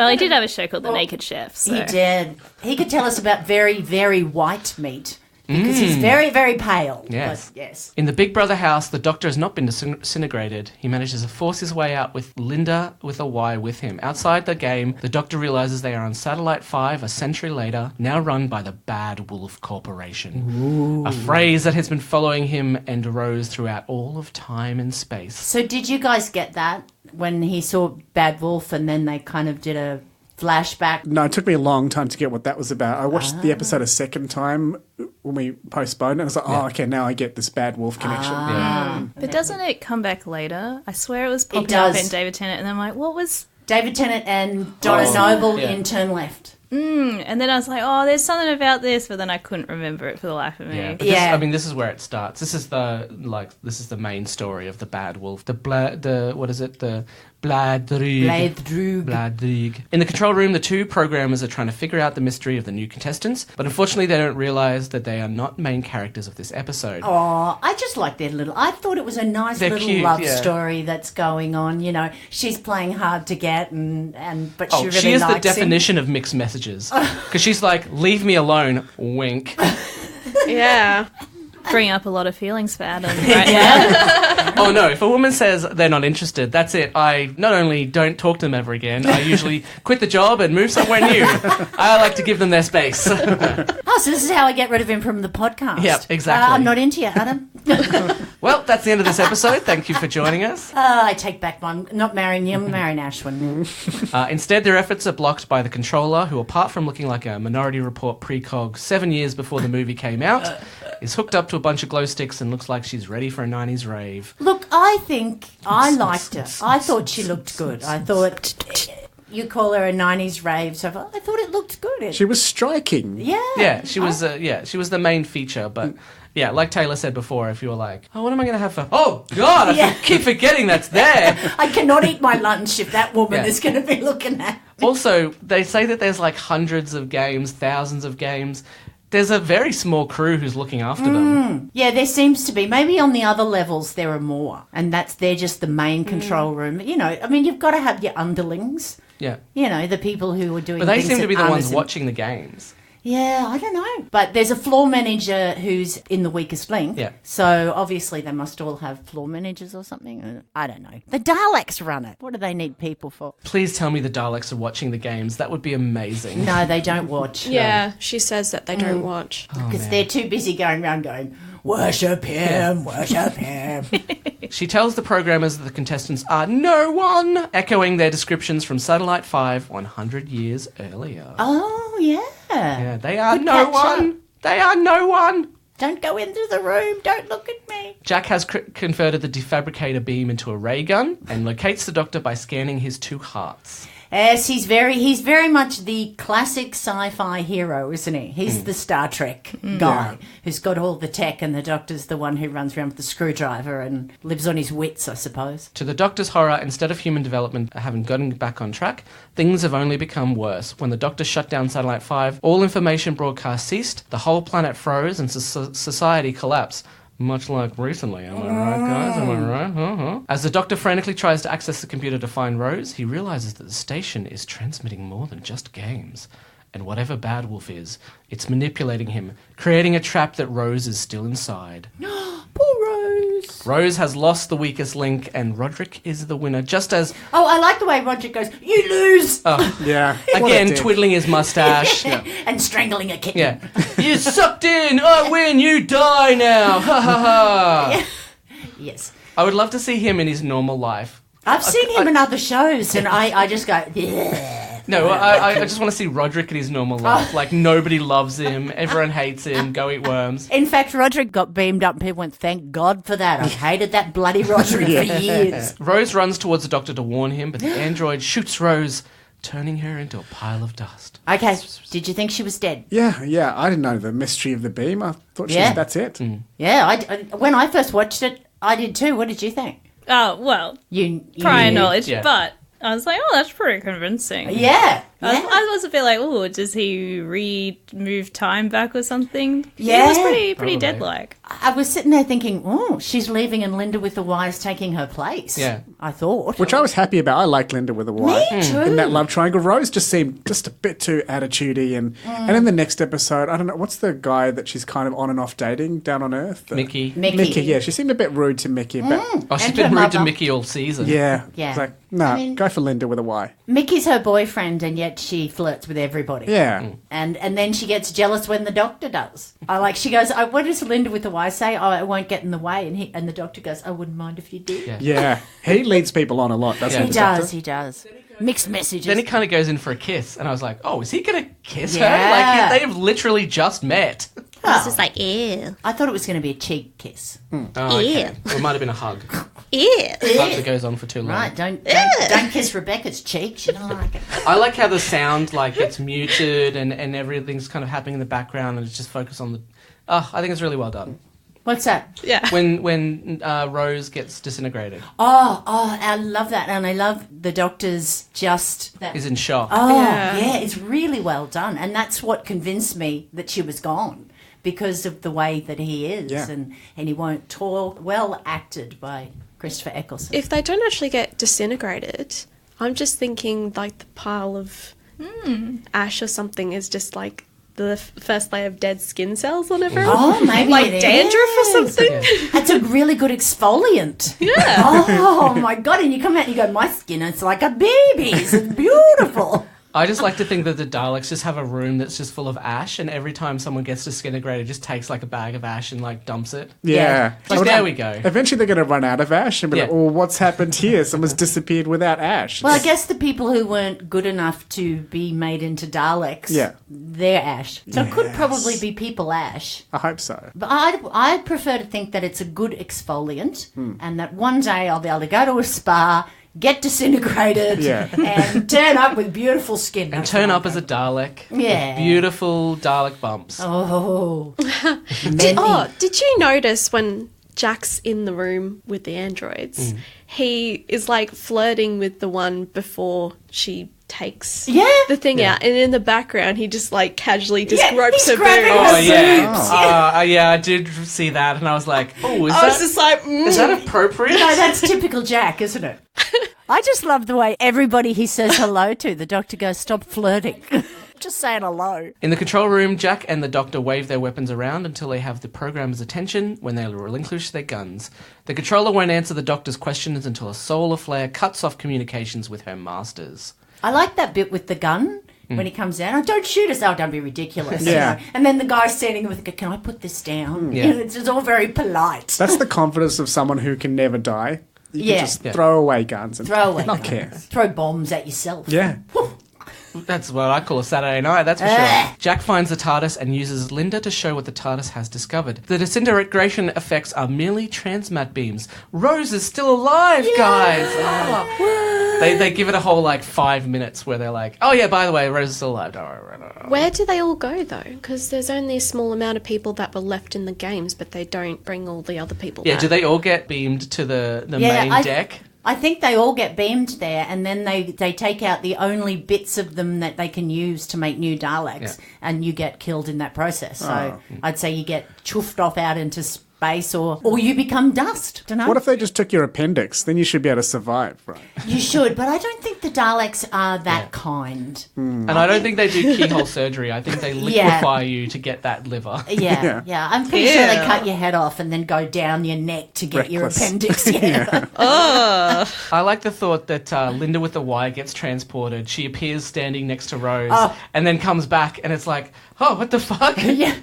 Speaker 3: he did have a show called The Naked Chef. So.
Speaker 2: He did. He could tell us about very, very white meat. Because he's very, very pale.
Speaker 1: Yes.
Speaker 2: But, yes.
Speaker 1: In the Big Brother house, the Doctor has not been disintegrated. He manages to force his way out with Linda with a Y with him. Outside the game, the Doctor realizes they are on Satellite 5 a century later, now run by the Bad Wolf Corporation. A phrase that has been following him and arose throughout all of time and space.
Speaker 2: So did you guys get that when he saw Bad Wolf and then they kind of did a flashback?
Speaker 4: No, it took me a long time to get what that was about. I watched the episode a second time when we postponed it. And I was like, oh, okay, now I get this Bad Wolf connection.
Speaker 3: But doesn't it come back later? I swear it was popping
Speaker 2: does.
Speaker 3: up in David Tennant, and I'm like, what was...
Speaker 2: David Tennant and Donna Noble
Speaker 1: yeah.
Speaker 2: in Turn Left.
Speaker 3: And then I was like, oh, there's something about this, but then I couldn't remember it for the life of me.
Speaker 1: Yeah, but
Speaker 2: Yeah.
Speaker 1: this is where it starts. This is the main story of the Bad Wolf. The Bladrig. Bladrig. In the control room, the two programmers are trying to figure out the mystery of the new contestants, but unfortunately they don't realise that they are not main characters of this episode.
Speaker 2: Oh, I just like their little... I thought it was a nice
Speaker 1: They're
Speaker 2: little
Speaker 1: cute,
Speaker 2: love
Speaker 1: yeah.
Speaker 2: story that's going on. You know, she's playing hard to get, but she really
Speaker 1: she is the
Speaker 2: likes him.
Speaker 1: definition of mixed messages. Because she's like, leave me alone, wink.
Speaker 5: Yeah.
Speaker 3: Bring up a lot of feelings for Adam right now.
Speaker 1: Oh no, if a woman says they're not interested, that's it. I not only don't talk to them ever again, I usually quit the job and move somewhere new. I like to give them their space.
Speaker 2: Oh, so this is how I get rid of him from the podcast.
Speaker 1: Yep, exactly.
Speaker 2: I'm not into you, Adam.
Speaker 1: Well, that's the end of this episode. Thank you for joining us.
Speaker 2: I take back one. Not marrying you, I'm marrying Ashwin.
Speaker 1: Instead, their efforts are blocked by the controller, who, apart from looking like a Minority Report precog 7 years before the movie came out, is hooked up to a bunch of glow sticks and looks like she's ready for a 90s rave.
Speaker 2: Look, I think I liked her. I thought she looked good. I thought... You call her a 90s rave, so I thought it looked good.
Speaker 4: She was striking.
Speaker 2: Yeah.
Speaker 1: Yeah, she was the main feature, but... Yeah, like Taylor said before, if you were like, oh, what am I going to have for... Oh, God,
Speaker 2: Yeah.
Speaker 1: keep forgetting that's there.
Speaker 2: I cannot eat my lunch if that woman
Speaker 1: Yeah.
Speaker 2: is going to be looking at me.
Speaker 1: Also, they say that there's like hundreds of games, thousands of games. There's a very small crew who's looking after them.
Speaker 2: Yeah, there seems to be. Maybe on the other levels there are more, and they're just the main control room. You know, I mean, you've got to have your underlings.
Speaker 1: Yeah.
Speaker 2: You know, the people who are doing.
Speaker 1: But they
Speaker 2: things
Speaker 1: seem to
Speaker 2: that
Speaker 1: be the
Speaker 2: aren't
Speaker 1: ones
Speaker 2: as
Speaker 1: watching the games.
Speaker 2: Yeah, I don't know. But there's a floor manager who's in the weakest link.
Speaker 1: Yeah.
Speaker 2: So obviously they must all have floor managers or something. I don't know. The Daleks run it. What do they need people for?
Speaker 1: Please tell me the Daleks are watching the games. That would be amazing.
Speaker 2: No, they don't watch.
Speaker 5: Yeah, she says that they don't watch.
Speaker 2: Because they're too busy going around going, Worship him, worship him.
Speaker 1: She tells the programmers that the contestants are no one, echoing their descriptions from Satellite 5 100 years earlier.
Speaker 2: Oh, yeah.
Speaker 1: Yeah, they are
Speaker 2: Good
Speaker 1: no
Speaker 2: catch
Speaker 1: one.
Speaker 2: up.
Speaker 1: They are no one.
Speaker 2: Don't go into the room. Don't look at me.
Speaker 1: Jack has converted the defabricator beam into a ray gun and locates the Doctor by scanning his 2 hearts.
Speaker 2: Yes, he's very much the classic sci-fi hero, isn't he? He's the Star Trek guy who's got all the tech, and the Doctor's the one who runs around with the screwdriver and lives on his wits, I suppose.
Speaker 1: To the Doctor's horror, instead of human development having gotten back on track, things have only become worse. When the Doctor shut down Satellite 5, all information broadcast ceased, the whole planet froze, and society collapsed. Much like recently, am I right, guys? Am I right? As the Doctor frantically tries to access the computer to find Rose, he realises that the station is transmitting more than just games. And whatever Bad Wolf is, it's manipulating him, creating a trap that Rose is still inside.
Speaker 2: Poor Rose.
Speaker 1: Rose has lost the weakest link, and Roderick is the winner, just as...
Speaker 2: Oh, I like the way Roger goes, you lose!
Speaker 4: Yeah.
Speaker 1: Again, twiddling his mustache.
Speaker 2: And strangling a kitten.
Speaker 1: Yeah. You sucked in! I win! You die now! Ha ha ha!
Speaker 2: Yes.
Speaker 1: I would love to see him in his normal life.
Speaker 2: I've seen him in other shows, and I just go, yeah.
Speaker 1: No, I just want to see Roderick in his normal life. Like, nobody loves him, everyone hates him, go eat worms.
Speaker 2: In fact, Roderick got beamed up and people went, thank God for that. I've hated that bloody Roderick for years.
Speaker 1: Rose runs towards the Doctor to warn him, but the android shoots Rose, turning her into a pile of dust.
Speaker 2: Okay, did you think she was dead?
Speaker 4: Yeah. I didn't know the mystery of the beam. I thought that's it.
Speaker 2: Yeah, when I first watched it, I did too. What did you think?
Speaker 3: Oh, well,
Speaker 2: You
Speaker 3: prior
Speaker 2: knew.
Speaker 3: knowledge,
Speaker 1: Yeah.
Speaker 3: but I was like, oh, that's pretty convincing.
Speaker 2: Yeah.
Speaker 3: I was a bit like, oh, does he move time back or something?
Speaker 2: Yeah.
Speaker 3: It was pretty
Speaker 1: Probably.
Speaker 3: dead-like.
Speaker 2: I was sitting there thinking, oh, she's leaving and Linda with the Y's taking her place.
Speaker 1: Yeah.
Speaker 2: I thought.
Speaker 4: Which I was happy about. I liked Linda with a Y.
Speaker 2: Me too.
Speaker 4: In that love triangle. Rose just seemed just a bit too attitudey. And in the next episode, I don't know, what's the guy that she's kind of on and off dating down on Earth?
Speaker 1: Mickey.
Speaker 2: Mickey.
Speaker 4: Yeah. She seemed a bit rude to Mickey. But
Speaker 1: Oh, she's
Speaker 2: And
Speaker 1: been
Speaker 2: her
Speaker 1: rude to
Speaker 2: mother.
Speaker 1: Mickey all season.
Speaker 4: yeah.
Speaker 2: Yeah.
Speaker 4: It's like, no,
Speaker 2: I mean-
Speaker 4: go for Linda with a Y.
Speaker 2: Mickey's her boyfriend, and yet she flirts with everybody.
Speaker 4: Yeah.
Speaker 2: And then she gets jealous when the Doctor does. She goes, what does Linda with the Y say? Oh, I won't get in the way. And the Doctor goes, I wouldn't mind if you did.
Speaker 1: Yeah.
Speaker 4: Yeah. He leads people on a lot, doesn't
Speaker 1: Yeah.
Speaker 4: he?
Speaker 2: He does. Mixed messages.
Speaker 1: Then he kind of goes in for a kiss, and I was like, oh, is he going to kiss her?
Speaker 2: Yeah.
Speaker 1: Like, they have literally just met.
Speaker 3: It's just like, ew.
Speaker 2: I thought it was going to be a cheek kiss.
Speaker 1: Oh, okay. Or it might have been a hug.
Speaker 3: Ew.
Speaker 1: Hug that goes on for too long.
Speaker 2: Right, don't kiss Rebecca's cheek. She don't like it.
Speaker 1: I like how the sound gets muted and everything's kind of happening in the background and it's just focused on the... Oh, I think it's really well done.
Speaker 2: What's that?
Speaker 3: Yeah.
Speaker 1: When Rose gets disintegrated.
Speaker 2: Oh, I love that. And I love the Doctor's just... that.
Speaker 1: He's in shock.
Speaker 2: Oh,
Speaker 3: Yeah.
Speaker 2: yeah, it's really well done. And that's what convinced me that she was gone, because of the way that he is.
Speaker 4: Yeah.
Speaker 2: And he won't talk. Well acted by Christopher Eccleston.
Speaker 5: If they don't actually get disintegrated, I'm just thinking like the pile of ash or something is just like the first layer of dead skin cells on everyone.
Speaker 2: Oh, maybe
Speaker 5: like
Speaker 2: it
Speaker 5: dandruff
Speaker 2: is.
Speaker 5: or something.
Speaker 2: That's a really good exfoliant.
Speaker 5: Yeah.
Speaker 2: Oh, my God. And you come out and you go, my skin is like a baby's. It's beautiful.
Speaker 1: I just like to think that the Daleks just have a room that's just full of ash, and every time someone gets disintegrated, just takes a bag of ash and dumps it.
Speaker 4: Yeah.
Speaker 1: Like, there we go.
Speaker 4: Eventually they're going to run out of ash and be like,
Speaker 1: Yeah.
Speaker 4: oh, what's happened here? Someone's disappeared without ash.
Speaker 2: Well, I guess the people who weren't good enough to be made into Daleks,
Speaker 4: Yeah.
Speaker 2: they're ash. So it could probably be people ash.
Speaker 4: I hope so.
Speaker 2: But I prefer to think that it's a good exfoliant, and that one day I'll be able to go to a spa, get disintegrated,
Speaker 4: Yeah.
Speaker 2: and turn up with beautiful skin.
Speaker 1: And turn up as a Dalek.
Speaker 2: Yeah.
Speaker 1: With beautiful Dalek bumps.
Speaker 2: Oh,
Speaker 5: Did you notice when Jack's in the room with the androids, he is flirting with the one before she takes the thing out, and in the background he just casually just gropes
Speaker 2: he's
Speaker 5: her
Speaker 2: grabbing
Speaker 5: boobs.
Speaker 2: her
Speaker 1: Oh, yeah. Yeah, I did see that, and I was like, oh,
Speaker 5: I was just like,
Speaker 1: is that appropriate?
Speaker 2: no, that's typical Jack, isn't it? I just love the way everybody he says hello to, the Doctor goes, stop flirting. Just saying hello.
Speaker 1: In the control room, Jack and the Doctor wave their weapons around until they have the programmer's attention when they relinquish their guns. The controller won't answer the Doctor's questions until a solar flare cuts off communications with her masters.
Speaker 2: I like that bit with the gun, when he comes down. Oh, don't shoot us. Oh, don't be ridiculous.
Speaker 4: Yeah.
Speaker 2: You know? And then the guy standing with, can I put this down?
Speaker 1: Yeah.
Speaker 2: You know, it's just all very polite.
Speaker 4: That's the confidence of someone who can never die. You can just throw away guns and
Speaker 2: Throw away
Speaker 4: not
Speaker 2: guns.
Speaker 4: care.
Speaker 2: Throw bombs at yourself.
Speaker 4: Yeah.
Speaker 1: That's what I call a Saturday night, that's for sure. Jack finds the TARDIS and uses Linda to show what the TARDIS has discovered. The disintegration effects are merely transmat beams. Rose is still alive, guys! Oh. They give it a whole, 5 minutes where they're like, oh, yeah, by the way, Rose is still alive.
Speaker 5: Where do they all go, though? Because there's only a small amount of people that were left in the games, but they don't bring all the other people back.
Speaker 1: Do they all get beamed to the main deck?
Speaker 2: I think they all get beamed there, and then they take out the only bits of them that they can use to make new Daleks, and you get killed in that process. So I'd say you get chuffed off out into space, or you become dust. Dunno.
Speaker 4: What if they just took your appendix? Then you should be able to survive, right?
Speaker 2: You should, but I don't think the Daleks are that kind.
Speaker 1: And I don't think they do keyhole surgery. I think they liquefy you to get that liver.
Speaker 2: Yeah. I'm pretty sure they cut your head off and then go down your neck to get your appendix.
Speaker 1: I like the thought that Linda with the Y gets transported. She appears standing next to Rose and then comes back and it's like, oh, what the fuck?
Speaker 2: Yeah.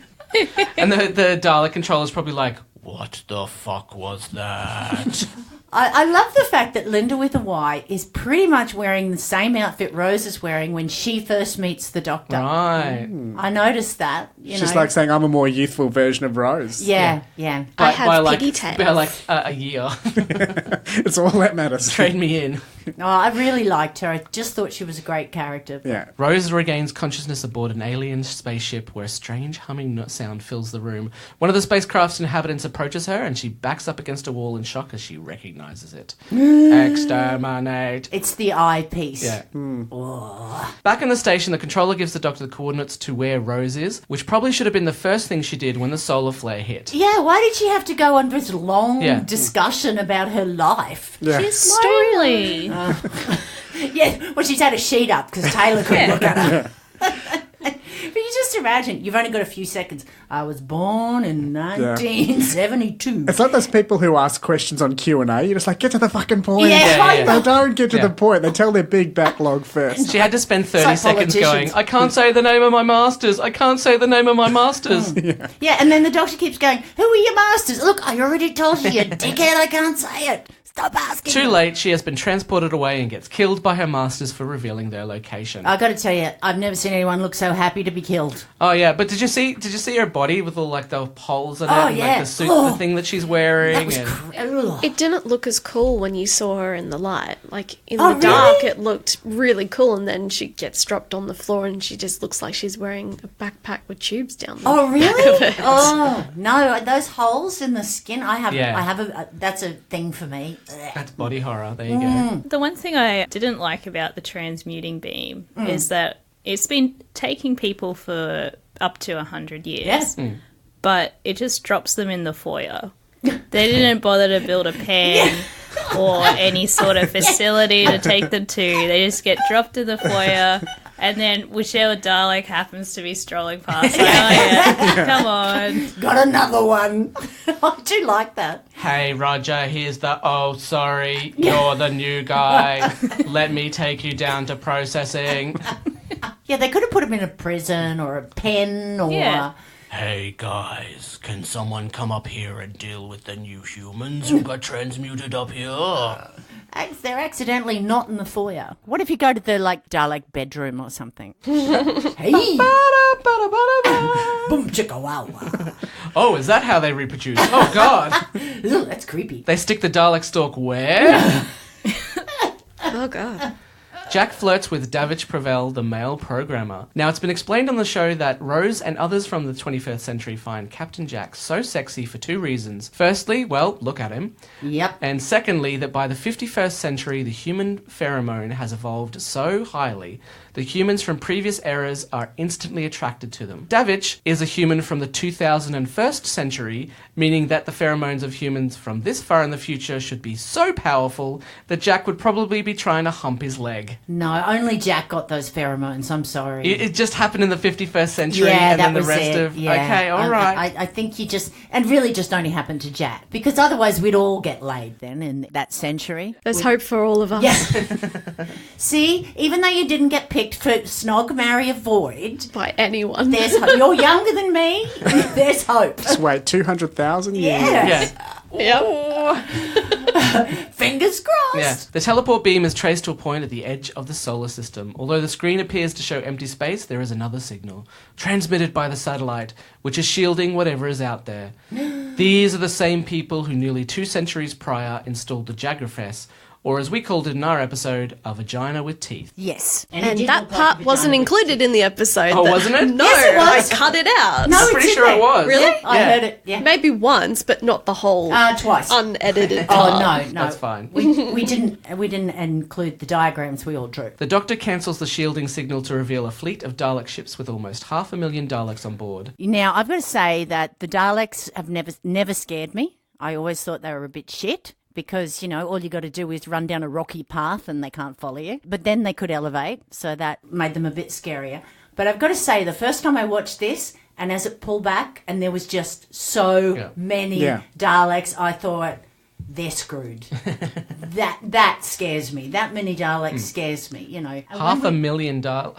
Speaker 1: And the Dalek controller's probably like, what the fuck was that?
Speaker 2: I love the fact that Linda with a Y is pretty much wearing the same outfit Rose is wearing when she first meets the Doctor.
Speaker 1: Right.
Speaker 2: I noticed that.
Speaker 4: She's like saying, I'm a more youthful version of Rose.
Speaker 2: Yeah.
Speaker 5: I have pigtails.
Speaker 1: By a year.
Speaker 4: It's all that matters.
Speaker 1: Trade me in.
Speaker 2: Oh, I really liked her. I just thought she was a great character.
Speaker 4: Yeah.
Speaker 1: Rose regains consciousness aboard an alien spaceship where a strange humming sound fills the room. One of the spacecraft's inhabitants approaches her and she backs up against a wall in shock as she recognizes it. Exterminate.
Speaker 2: It's the eyepiece.
Speaker 1: Yeah. Back in the station, the controller gives the Doctor the coordinates to where Rose is, which probably should have been the first thing she did when the solar flare hit.
Speaker 2: Yeah, why did she have to go on this long discussion about her life?
Speaker 4: Yeah.
Speaker 3: She's lonely.
Speaker 2: Yeah, well, she's had a sheet up because Taylor couldn't look at her. But you just imagine, you've only got a few seconds. I was born in 1972.
Speaker 4: It's like those people who ask questions on Q&A. You're just like, get to the fucking point.
Speaker 2: Yeah.
Speaker 4: They don't get to the point. They tell their big backlog first.
Speaker 1: She had to spend 30
Speaker 2: like
Speaker 1: seconds going,
Speaker 2: politicians.
Speaker 1: I can't say the name of my masters. I can't say the name of my masters.
Speaker 2: Yeah, and then the Doctor keeps going, who are your masters? Look, I already told you, you dickhead, I can't say it. Stop asking.
Speaker 1: Too late, she has been transported away and gets killed by her masters for revealing their location.
Speaker 2: I got to tell you, I've never seen anyone look so happy to be killed.
Speaker 1: Oh yeah, but did you see her body with all the holes in it and the suit, the thing that she's wearing?
Speaker 2: That was
Speaker 5: It didn't look as cool when you saw her in the light. Like, in the dark, it looked really cool, and then she gets dropped on the floor and she just looks like she's wearing a backpack with tubes down the
Speaker 2: Oh, really?
Speaker 5: back of it.
Speaker 2: Oh, no, those holes in the skin, I have that's a thing for me.
Speaker 1: That's body horror. There you go.
Speaker 3: The one thing I didn't like about the transmuting beam is that it's been taking people for up to 100 years.
Speaker 2: Yes.
Speaker 3: But it just drops them in the foyer. They didn't bother to build a pen or any sort of facility to take them to. They just get dropped in the foyer, and then whichever Dalek happens to be strolling past, come on.
Speaker 2: Got another one. I do like that.
Speaker 1: Hey Roger, here's sorry, you're the new guy. Let me take you down to processing.
Speaker 2: Yeah, they could have put him in a prison or a pen or...
Speaker 3: Yeah.
Speaker 1: Hey guys, can someone come up here and deal with the new humans who got transmuted up here?
Speaker 2: They're accidentally not in the foyer. What if you go to the, Dalek bedroom or something? Hey! Boom chicka wow wow.
Speaker 1: Oh, is that how they reproduce? Oh god!
Speaker 2: Ew, that's creepy.
Speaker 1: They stick the Dalek stalk where?
Speaker 5: Oh, God.
Speaker 1: Jack flirts with Davidge Prevel, the male programmer. Now, it's been explained on the show that Rose and others from the 21st century find Captain Jack so sexy for two reasons. Firstly, well, look at him.
Speaker 2: Yep.
Speaker 1: And secondly, that by the 51st century, the human pheromone has evolved so highly that humans from previous eras are instantly attracted to them. Davidge is a human from the 2001st century, meaning that the pheromones of humans from this far in the future should be so powerful that Jack would probably be trying to hump his leg.
Speaker 2: No, only Jack got those pheromones. I'm sorry.
Speaker 1: It just happened in the 51st century and then the rest of...
Speaker 2: Yeah.
Speaker 1: Okay, all right.
Speaker 2: I think you just... And really just only happened to Jack. Because otherwise we'd all get laid then in that century.
Speaker 5: There's hope for all of us.
Speaker 2: Yeah. See, even though you didn't get picked picked for Snog, Marry, Avoid.
Speaker 5: By anyone.
Speaker 2: There's hope. You're younger than me. There's hope.
Speaker 4: Just wait, 200,000 years.
Speaker 2: Yeah.
Speaker 5: Yep.
Speaker 2: Fingers crossed.
Speaker 1: Yeah. The teleport beam is traced to a point at the edge of the solar system. Although the screen appears to show empty space, there is another signal, transmitted by the satellite, which is shielding whatever is out there. These are the same people who nearly 2 centuries prior installed the Jagrafess, or as we called it in our episode, a vagina with teeth.
Speaker 2: Yes.
Speaker 5: And that part wasn't included in the episode.
Speaker 1: Oh, wasn't it?
Speaker 5: No,
Speaker 2: Yes, it was.
Speaker 5: I cut it out.
Speaker 2: No,
Speaker 1: I'm
Speaker 2: it's
Speaker 1: pretty
Speaker 2: in
Speaker 1: sure
Speaker 2: there.
Speaker 1: it was.
Speaker 5: Really?
Speaker 2: I heard it. Yeah.
Speaker 5: Maybe once, but not the whole
Speaker 2: Twice.
Speaker 5: unedited
Speaker 2: Oh
Speaker 5: part.
Speaker 2: no.
Speaker 1: That's fine.
Speaker 2: We didn't include the diagrams we all drew.
Speaker 1: The Doctor cancels the shielding signal to reveal a fleet of Dalek ships with almost 500,000 Daleks on board.
Speaker 2: Now I've got to say that the Daleks have never scared me. I always thought they were a bit shit. Because, all you got to do is run down a rocky path and they can't follow you. But then they could elevate, so that made them a bit scarier. But I've got to say, the first time I watched this, and as it pulled back, and there was just so many Daleks, I thought, they're screwed. that scares me. That many Daleks scares me,
Speaker 1: Half a million Daleks.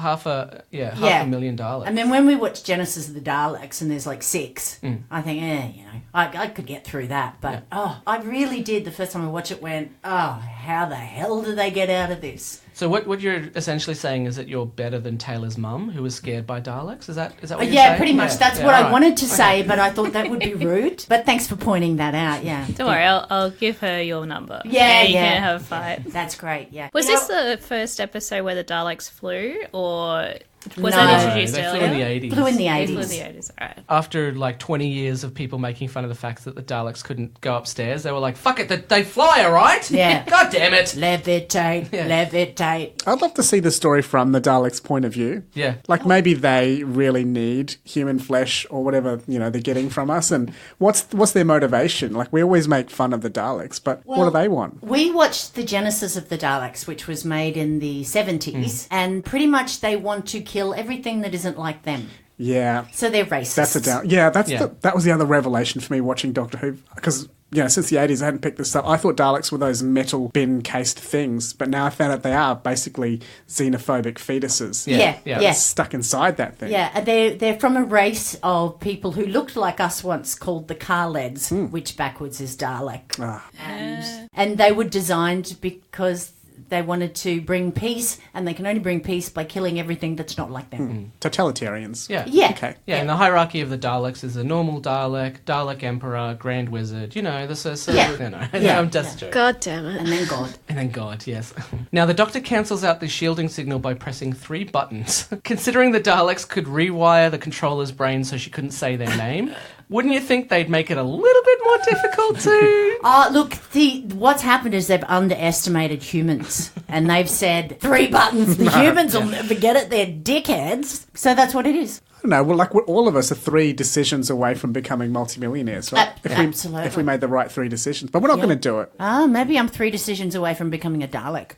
Speaker 2: And then when we watch Genesis of the Daleks and there's like 6, I think, I could get through that. But, I really did. The first time I watched it went, how the hell did they get out of this?
Speaker 1: So what you're essentially saying is that you're better than Taylor's mum, who was scared by Daleks? Is that what you're saying?
Speaker 2: Yeah, pretty much. That's what I wanted to say,
Speaker 1: Okay.
Speaker 2: but I thought that would be rude. But thanks for pointing that out, yeah.
Speaker 3: Don't worry, I'll give her your number.
Speaker 2: Yeah,
Speaker 3: You
Speaker 2: yeah.
Speaker 3: can have a fight.
Speaker 2: That's great, yeah.
Speaker 3: Was this the first episode where the Daleks flew, or was
Speaker 2: No.
Speaker 3: that introduced
Speaker 1: they
Speaker 3: earlier?
Speaker 1: flew in the 80s.
Speaker 2: Flew in the
Speaker 3: It
Speaker 2: 80s.
Speaker 3: flew in the 80s, alright.
Speaker 1: After 20 years of people making fun of the fact that the Daleks couldn't go upstairs, they were like, fuck it, they fly, alright?
Speaker 2: Yeah.
Speaker 1: God damn it.
Speaker 2: Levitate, levitate.
Speaker 4: I'd love to see the story from the Daleks' point of view.
Speaker 1: Yeah.
Speaker 4: Like maybe they really need human flesh or whatever, they're getting from us. And what's their motivation? Like we always make fun of the Daleks, but what do they want?
Speaker 2: We watched the Genesis of the Daleks, which was made in the 70s, and pretty much they want to kill everything that isn't like them.
Speaker 4: Yeah.
Speaker 2: So they're racist.
Speaker 4: That's a doubt. Yeah, that was the other revelation for me watching Doctor Who. Because, since the 80s I hadn't picked this up. I thought Daleks were those metal bin-cased things, but now I found out they are basically xenophobic fetuses.
Speaker 2: Yeah.
Speaker 4: Stuck inside that thing.
Speaker 2: Yeah, they're from a race of people who looked like us once called the Khaleds, which backwards is Dalek. And they were designed because they wanted to bring peace, and they can only bring peace by killing everything that's not like them.
Speaker 4: Totalitarians.
Speaker 1: Yeah.
Speaker 2: Yeah.
Speaker 4: Okay.
Speaker 1: Yeah, and the hierarchy of the Daleks is the normal Dalek, Dalek Emperor, Grand Wizard, I'm just joking.
Speaker 5: God damn it.
Speaker 2: And then God.
Speaker 1: And then God, yes. Now, the Doctor cancels out the shielding signal by pressing 3 buttons. Considering the Daleks could rewire the controller's brain so she couldn't say their name, wouldn't you think they'd make it a little bit more difficult to...
Speaker 2: Look, what's happened is they've underestimated humans, and they've said 3 buttons. The humans will never get it. They're dickheads. So that's what it is.
Speaker 4: I don't know. Well, all of us are 3 decisions away from becoming multimillionaires, right?
Speaker 2: Absolutely.
Speaker 4: If we made the right 3 decisions. But we're not going to do it.
Speaker 2: Maybe I'm 3 decisions away from becoming a Dalek.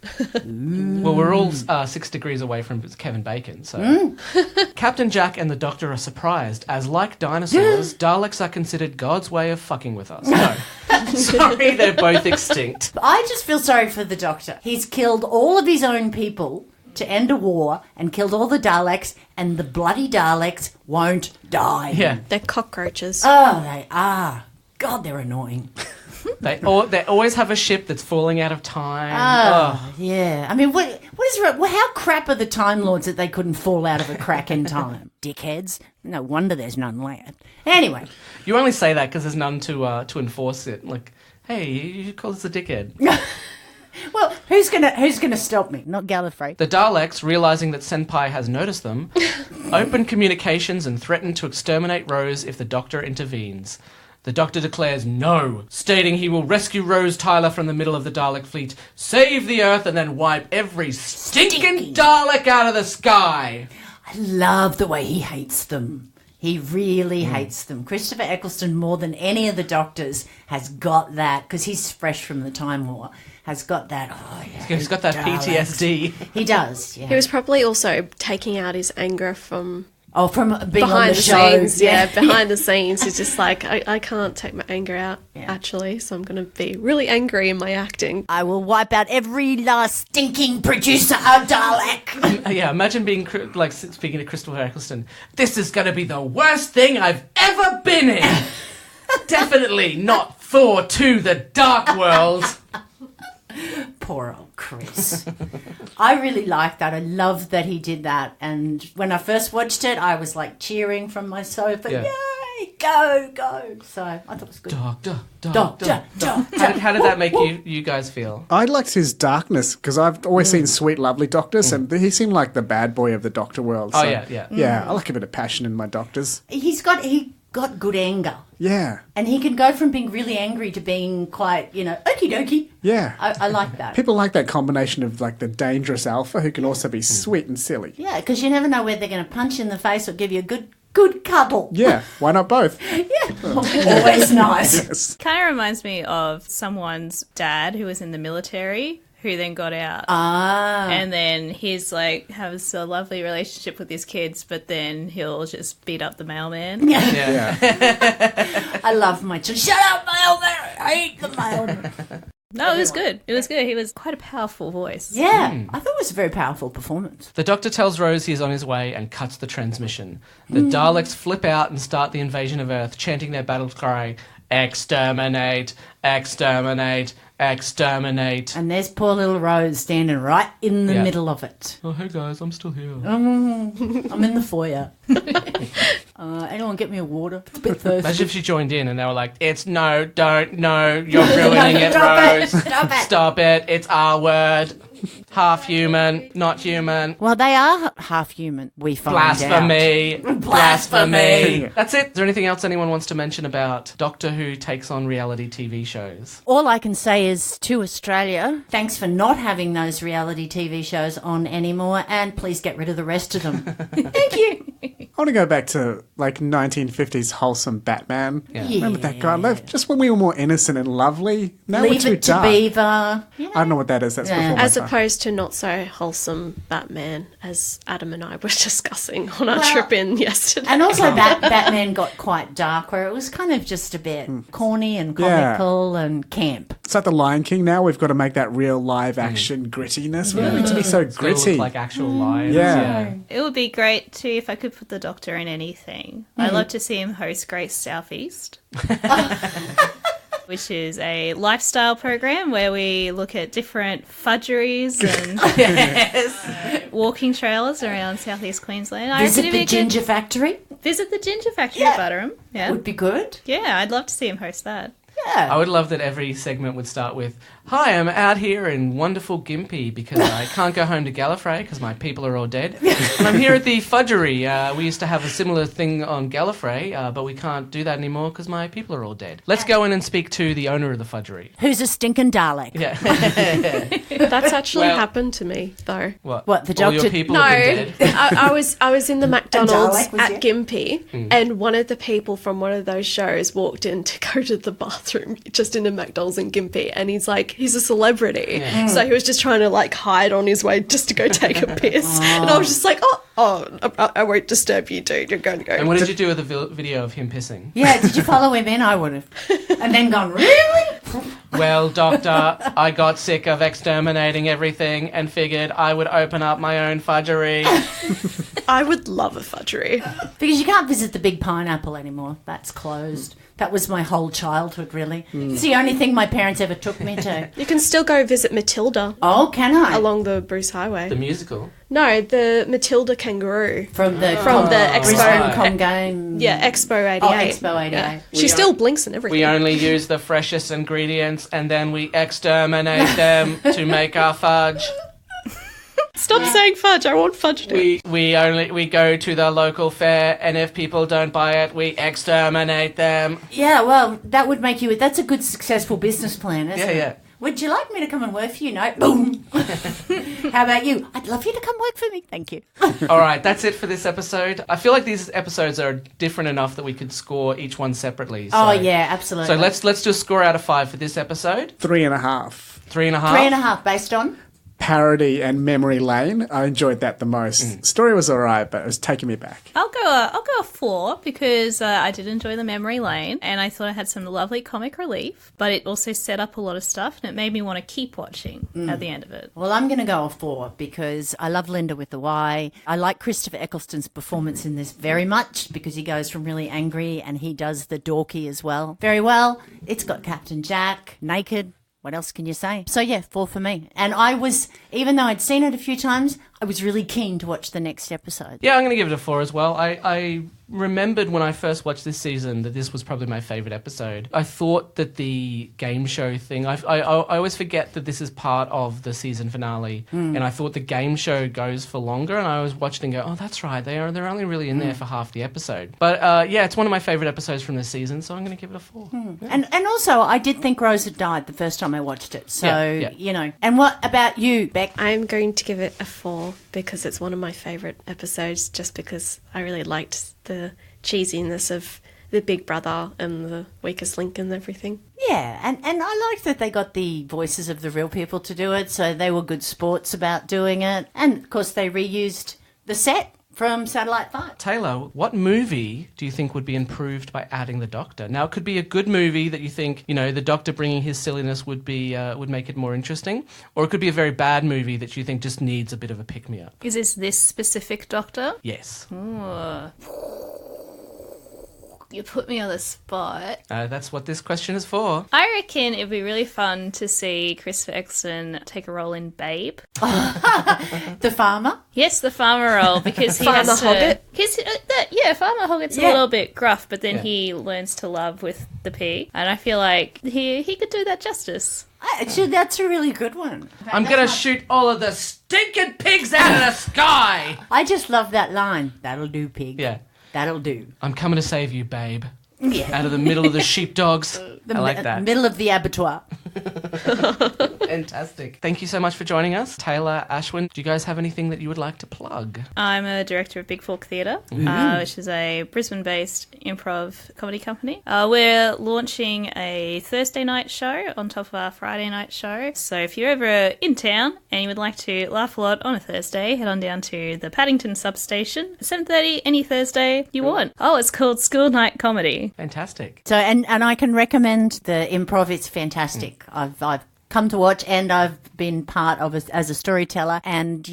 Speaker 1: Well, we're all 6 degrees away from Kevin Bacon, so... Captain Jack and the Doctor are surprised, as like dinosaurs, Daleks are considered God's way of fucking with us. No. Sorry, they're both extinct.
Speaker 2: I just feel sorry for the Doctor. He's killed all of his own people to end a war and killed all the Daleks, and the bloody Daleks won't die.
Speaker 1: Yeah.
Speaker 5: They're cockroaches.
Speaker 2: Oh, they are. God, they're annoying.
Speaker 1: They always have a ship that's falling out of time.
Speaker 2: Oh, yeah. I mean, what is right? Well, how crap are the Time Lords that they couldn't fall out of a crack in time? Dickheads. No wonder there's none left. Anyway.
Speaker 1: You only say that because there's none to enforce it. Like, hey, you call us a dickhead.
Speaker 2: Well, who's gonna stop me? Not Gallifrey.
Speaker 1: The Daleks, realizing that Senpai has noticed them, open communications and threaten to exterminate Rose if the Doctor intervenes. The Doctor declares no, stating he will rescue Rose Tyler from the middle of the Dalek fleet, save the Earth, and then wipe every stinking Dalek out of the sky.
Speaker 2: I love the way he hates them. He really hates them. Christopher Eccleston, more than any of the Doctors, has got that, because he's fresh from the Time War, has got that,
Speaker 1: He's got that
Speaker 2: Daleks.
Speaker 1: PTSD.
Speaker 2: He does, yeah.
Speaker 5: He was probably also taking out his anger from
Speaker 2: Oh, from being on
Speaker 5: behind
Speaker 2: the
Speaker 5: the
Speaker 2: show.
Speaker 5: scenes, behind the scenes. It's just like, I can't take my anger out, actually, so I'm going to be really angry in my acting.
Speaker 2: I will wipe out every last stinking producer of Dalek.
Speaker 1: Yeah, imagine being like speaking to Crystal Eccleston. This is going to be the worst thing I've ever been in. Definitely not for to the dark world.
Speaker 2: Poor old Chris. I really liked that. I loved that he did that. And when I first watched it, I was like cheering from my sofa.
Speaker 1: Yeah.
Speaker 2: Yay, go. So I thought it was good.
Speaker 1: Doctor. How did that make you guys feel?
Speaker 4: I liked his darkness because I've always seen sweet, lovely doctors, and he seemed like the bad boy of the doctor world.
Speaker 1: Oh,
Speaker 4: So,
Speaker 1: yeah.
Speaker 4: Yeah, I like a bit of passion in my doctors.
Speaker 2: He got good anger.
Speaker 4: Yeah.
Speaker 2: And he can go from being really angry to being quite, okie dokie.
Speaker 4: Yeah.
Speaker 2: I like that.
Speaker 4: People like that combination of like the dangerous alpha who can also be sweet and silly.
Speaker 2: Yeah, because you never know whether they're going to punch you in the face or give you a good cuddle.
Speaker 4: Yeah, why not both?
Speaker 2: Yeah, always nice.
Speaker 4: Yes.
Speaker 3: Kind of reminds me of someone's dad who was in the military who then got out. And then he's like has a lovely relationship with his kids, but then he'll just beat up the mailman.
Speaker 2: Yeah.
Speaker 4: Yeah.
Speaker 2: I love my children. Shut up, mailman! I hate the mailman.
Speaker 3: No, it was good. It was good. He was quite a powerful voice.
Speaker 2: Yeah, I thought it was a very powerful performance.
Speaker 1: The Doctor tells Rose he's on his way and cuts the transmission. The Daleks flip out and start the invasion of Earth, chanting their battle cry, "Exterminate, exterminate, exterminate."
Speaker 2: And there's poor little Rose standing right in the middle of it.
Speaker 1: Oh, hey guys, I'm still here.
Speaker 2: I'm in the foyer. Anyone get me a water? It's a bit thirsty.
Speaker 1: Imagine if she joined in and they were like, no, you're ruining it, Rose. Stop it, it's our word. Half human, not human.
Speaker 2: Well, they are half human, we find
Speaker 1: Blasphemy.
Speaker 2: out. Blasphemy.
Speaker 1: That's it. Is there anything else anyone wants to mention about Doctor Who takes on reality TV shows?
Speaker 2: All I can say is to Australia, thanks for not having those reality TV shows on anymore, and please get rid of the rest of them. Thank you.
Speaker 4: I want to go back to like 1950s wholesome Batman.
Speaker 1: Yeah.
Speaker 4: Remember that guy? Just when we were more innocent and lovely. Now we're
Speaker 2: Leave
Speaker 4: too
Speaker 2: it to
Speaker 4: dark.
Speaker 2: Beaver.
Speaker 4: I don't know what that is. That's before my
Speaker 5: As
Speaker 4: time.
Speaker 5: opposed to not so wholesome Batman, as Adam and I were discussing on our trip in yesterday.
Speaker 2: And also Batman got quite dark, where it was kind of just a bit corny and comical and camp.
Speaker 4: It's like the Lion King now. We've got to make that real live action grittiness. We don't need to be so
Speaker 1: It's gotta
Speaker 4: gritty.
Speaker 1: look like actual lions.
Speaker 4: Yeah.
Speaker 3: It would be great too if I could put the Doctor in anything. I'd love to see him host Grace Southeast. Which is a lifestyle program where we look at different fudgeries and walking trails around southeast Queensland. I
Speaker 2: Visit
Speaker 3: reckon
Speaker 2: the
Speaker 3: it'd be
Speaker 2: Ginger Factory.
Speaker 3: Visit the Ginger Factory
Speaker 2: Yeah.
Speaker 3: at Butterham. Yeah,
Speaker 2: Would be good.
Speaker 3: yeah, I'd love to see him host that.
Speaker 2: Yeah.
Speaker 1: I would love that every segment would start with, "Hi, I'm out here in wonderful Gympie because I can't go home to Gallifrey because my people are all dead. And I'm here at the Fudgery. We used to have a similar thing on Gallifrey, but we can't do that anymore because my people are all dead. Let's go in and speak to the owner of the Fudgery."
Speaker 2: Who's a stinking Dalek?
Speaker 1: Yeah.
Speaker 5: That's actually
Speaker 1: Well-
Speaker 5: happened to me, though.
Speaker 2: What, the
Speaker 1: All your
Speaker 2: Doctor-
Speaker 1: people
Speaker 5: No,
Speaker 1: have been dead.
Speaker 5: I was in the McDonald's
Speaker 2: Dalek was
Speaker 5: at
Speaker 2: here?
Speaker 5: Gympie, and one of the people from one of those shows walked in to go to the bathroom just in a McDonald's in Gympie, and he's a celebrity, so he was just trying to like hide on his way just to go take a piss, and I was just like, I won't disturb you, dude. You're going to go.
Speaker 1: And what did you do with the video of him pissing?
Speaker 2: Yeah, did you follow him in? I would have. And then gone, really?
Speaker 1: Well, Doctor, I got sick of exterminating everything and figured I would open up my own Fudgery.
Speaker 5: I would love a fudgery.
Speaker 2: Because you can't visit the Big Pineapple anymore. That's closed. That was my whole childhood, really. It's the only thing my parents ever took me to.
Speaker 5: You can still go visit Matilda
Speaker 2: Oh, can I?
Speaker 5: along the Bruce Highway.
Speaker 1: The musical.
Speaker 5: No, the Matilda kangaroo.
Speaker 2: From the
Speaker 5: Expo.
Speaker 2: Brisbane Com Game.
Speaker 5: Yeah, Expo 88.
Speaker 2: Oh, Expo 88.
Speaker 5: Yeah. She still blinks and everything.
Speaker 1: We only use the freshest ingredients and then we exterminate them to make our fudge.
Speaker 5: Stop saying fudge. I want fudge now.
Speaker 1: We go to the local fair and if people don't buy it, we exterminate them.
Speaker 2: Yeah, well, that would make you... That's a good, successful business plan, isn't it?
Speaker 1: Yeah.
Speaker 2: Would you like me to come and work for you? No. Boom. How about you? I'd love you to come work for me. Thank you.
Speaker 1: All right, that's it for this episode. I feel like these episodes are different enough that we could score each one separately. So.
Speaker 2: Oh, yeah, absolutely.
Speaker 1: So let's do a score out of 5 for this episode.
Speaker 4: 3.5.
Speaker 1: 3.5.
Speaker 2: 3.5 based on?
Speaker 4: parody and memory lane, I enjoyed that the most. Story was alright, but it was taking me back.
Speaker 3: I'll go a 4 because I did enjoy the memory lane and I thought it had some lovely comic relief, but it also set up a lot of stuff and it made me want to keep watching at the end of it.
Speaker 2: Well, I'm going to go a 4 because I love Linda with the Y. I like Christopher Eccleston's performance in this very much because he goes from really angry and he does the dorky as well. Very well. It's got Captain Jack naked. What else can you say? So, yeah, 4 for me. And I was, even though I'd seen it a few times, I was really keen to watch the next episode.
Speaker 1: Yeah, I'm going to give it a 4 as well. I remembered when I first watched this season that this was probably my favourite episode. I thought that the game show thing, I always forget that this is part of the season finale, and I thought the game show goes for longer, and I was watching and go, oh, that's right, they're only really in there for half the episode. But yeah, it's one of my favourite episodes from this season, so I'm going to give it a 4. Yeah.
Speaker 2: And also, I did think Rose had died the first time I watched it, so,
Speaker 1: Yeah.
Speaker 2: you know. And what about you, Beck?
Speaker 5: I'm going to give it a 4 because it's one of my favourite episodes, just because I really liked the cheesiness of the big brother and the weakest link and everything.
Speaker 2: Yeah, and I liked that they got the voices of the real people to do it, so they were good sports about doing it. And, of course, they reused the set from Satellite 5.
Speaker 1: Taylor, what movie do you think would be improved by adding the Doctor? Now, it could be a good movie that you think, you know, the Doctor bringing his silliness would make it more interesting, or it could be a very bad movie that you think just needs a bit of a pick-me-up.
Speaker 3: Is this specific Doctor?
Speaker 1: Yes.
Speaker 3: Ooh. You put me on the spot.
Speaker 1: That's what this question is for.
Speaker 3: I reckon it'd be really fun to see Christopher Eccleston take a role in Babe.
Speaker 2: The farmer?
Speaker 3: Yes, the farmer role, because he
Speaker 5: Farmer
Speaker 3: has to...
Speaker 5: Hobbit?
Speaker 3: Farmer Hobbit's a little bit gruff, but then he learns to love with the pig. And I feel like he could do that justice.
Speaker 2: Actually, that's a really good one.
Speaker 1: I'm going to shoot all of the stinking pigs out of the sky!
Speaker 2: I just love that line. That'll do, pig.
Speaker 1: Yeah.
Speaker 2: That'll do.
Speaker 1: I'm coming to save you, babe.
Speaker 2: Yeah.
Speaker 1: Out of the middle of the sheepdogs. I like that.
Speaker 2: Middle of the abattoir.
Speaker 1: Fantastic. Thank you so much for joining us. Taylor, Ashwin, do you guys have anything that you would like to plug?
Speaker 3: I'm a director of Big Fork Theatre, which is a Brisbane-based improv comedy company. We're launching a Thursday night show on top of our Friday night show. So if you're ever in town and you would like to laugh a lot on a Thursday, head on down to the Paddington substation, 7:30 any Thursday you want. Oh, it's called School Night Comedy.
Speaker 1: Fantastic.
Speaker 2: So, and I can recommend the improv. It's fantastic. I've come to watch and I've been part of it as a storyteller, and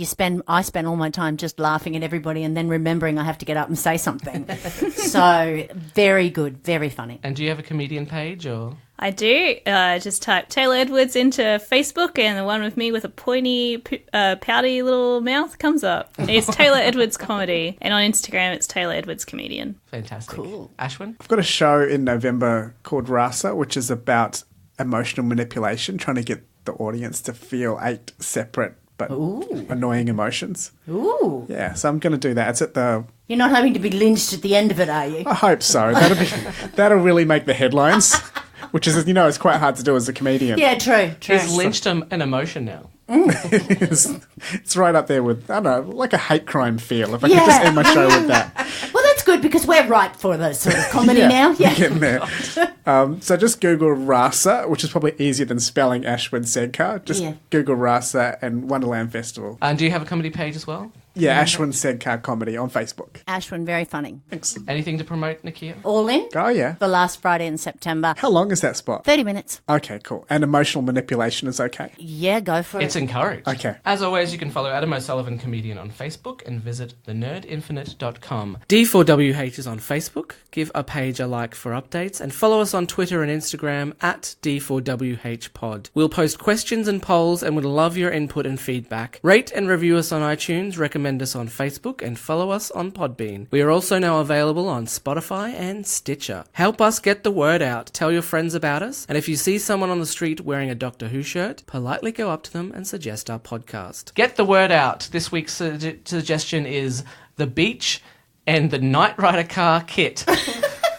Speaker 2: I spend all my time just laughing at everybody and then remembering I have to get up and say something. So very good, very funny.
Speaker 1: And do you have a comedian page or?
Speaker 3: I do. Just type Taylor Edwards into Facebook and the one with me with a pointy, pouty little mouth comes up. It's Taylor Edwards Comedy. And on Instagram, it's Taylor Edwards Comedian.
Speaker 1: Fantastic.
Speaker 2: Cool.
Speaker 1: Ashwin?
Speaker 4: I've got a show in November called Rasa, which is about emotional manipulation, trying to get the audience to feel 8 separate but annoying emotions.
Speaker 2: Ooh.
Speaker 4: Yeah, so I'm going to do that. It's at the...
Speaker 2: You're not hoping to be lynched at the end of it, are you?
Speaker 4: I hope so. That'll really make the headlines, which is, you know, it's quite hard to do as a comedian.
Speaker 2: Yeah, true.
Speaker 1: Is lynched an emotion now?
Speaker 4: It's right up there with, I don't know, like a hate crime feel, if I could just end my show with that.
Speaker 2: Well, that's good because we're ripe for those sort of comedy now.
Speaker 4: We're getting there. So just Google Rasa, which is probably easier than spelling Ashwin Segkar. Just Google Rasa and Wonderland Festival.
Speaker 1: And do you have a comedy page as well?
Speaker 4: Yeah, Ashwin Segkar Comedy on Facebook.
Speaker 2: Ashwin, very funny.
Speaker 4: Thanks.
Speaker 1: Anything to promote, Nicchia?
Speaker 2: All in
Speaker 4: Oh, yeah.
Speaker 2: for last Friday in September.
Speaker 4: How long is that spot?
Speaker 2: 30 minutes.
Speaker 4: Okay, cool. And emotional manipulation is okay?
Speaker 2: Yeah, go for
Speaker 1: It's
Speaker 2: it.
Speaker 1: encouraged.
Speaker 4: Okay.
Speaker 1: As always, you can follow Adam O'Sullivan Comedian on Facebook and visit thenerdinfinite.com. D4WH is on Facebook. Give a page a like for updates and follow us on Twitter and Instagram at D4WHpod. We'll post questions and polls and would love your input and feedback. Rate and review us on iTunes, recommend us on Facebook, and follow us on Podbean. We are also now available on Spotify and Stitcher. Help us get the word out. Tell your friends about us. And if you see someone on the street wearing a Doctor Who shirt, politely go up to them and suggest our podcast. Get the word out. This week's suggestion is the beach and the Knight Rider car kit.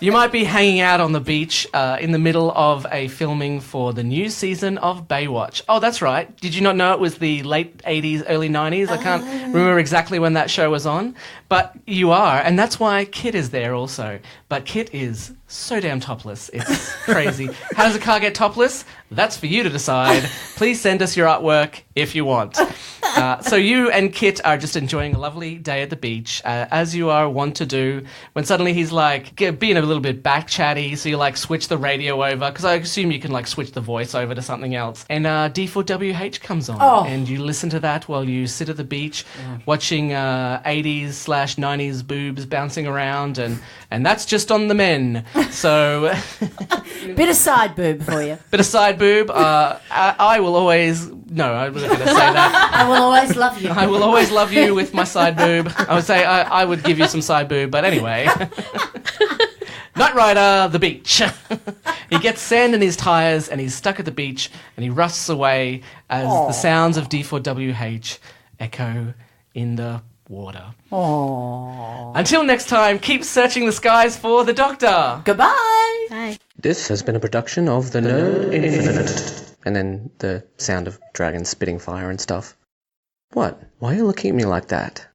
Speaker 1: You might be hanging out on the beach in the middle of a filming for the new season of Baywatch. Oh, that's right. Did you not know it was the late 80s, early 90s? I can't remember exactly when that show was on. But you are, and that's why Kit is there also. But Kit is so damn topless. It's crazy. How does a car get topless? That's for you to decide. Please send us your artwork if you want. So you and Kit are just enjoying a lovely day at the beach, as you are wont to do, when suddenly he's like being a little bit back chatty, so you like switch the radio over, because I assume you can like switch the voice over to something else, and D4WH comes on, and you listen to that while you sit at the beach watching 80s/90s boobs bouncing around, and that's just on the men. So
Speaker 2: Bit of side boob for you.
Speaker 1: bit of side boob. I will always... No, I wasn't going to say that.
Speaker 2: I will always love you.
Speaker 1: I will always love you with my side boob. I would say I would give you some side boob, but anyway. Knight Rider, the beach. He gets sand in his tyres and he's stuck at the beach and he rusts away as the sounds of D4WH echo in the water.
Speaker 2: Aww.
Speaker 1: Until next time, keep searching the skies for the Doctor.
Speaker 2: Goodbye.
Speaker 3: Bye.
Speaker 1: This has been a production of the Nerd Infinite. And then the sound of dragons spitting fire and stuff. What? Why are you looking at me like that?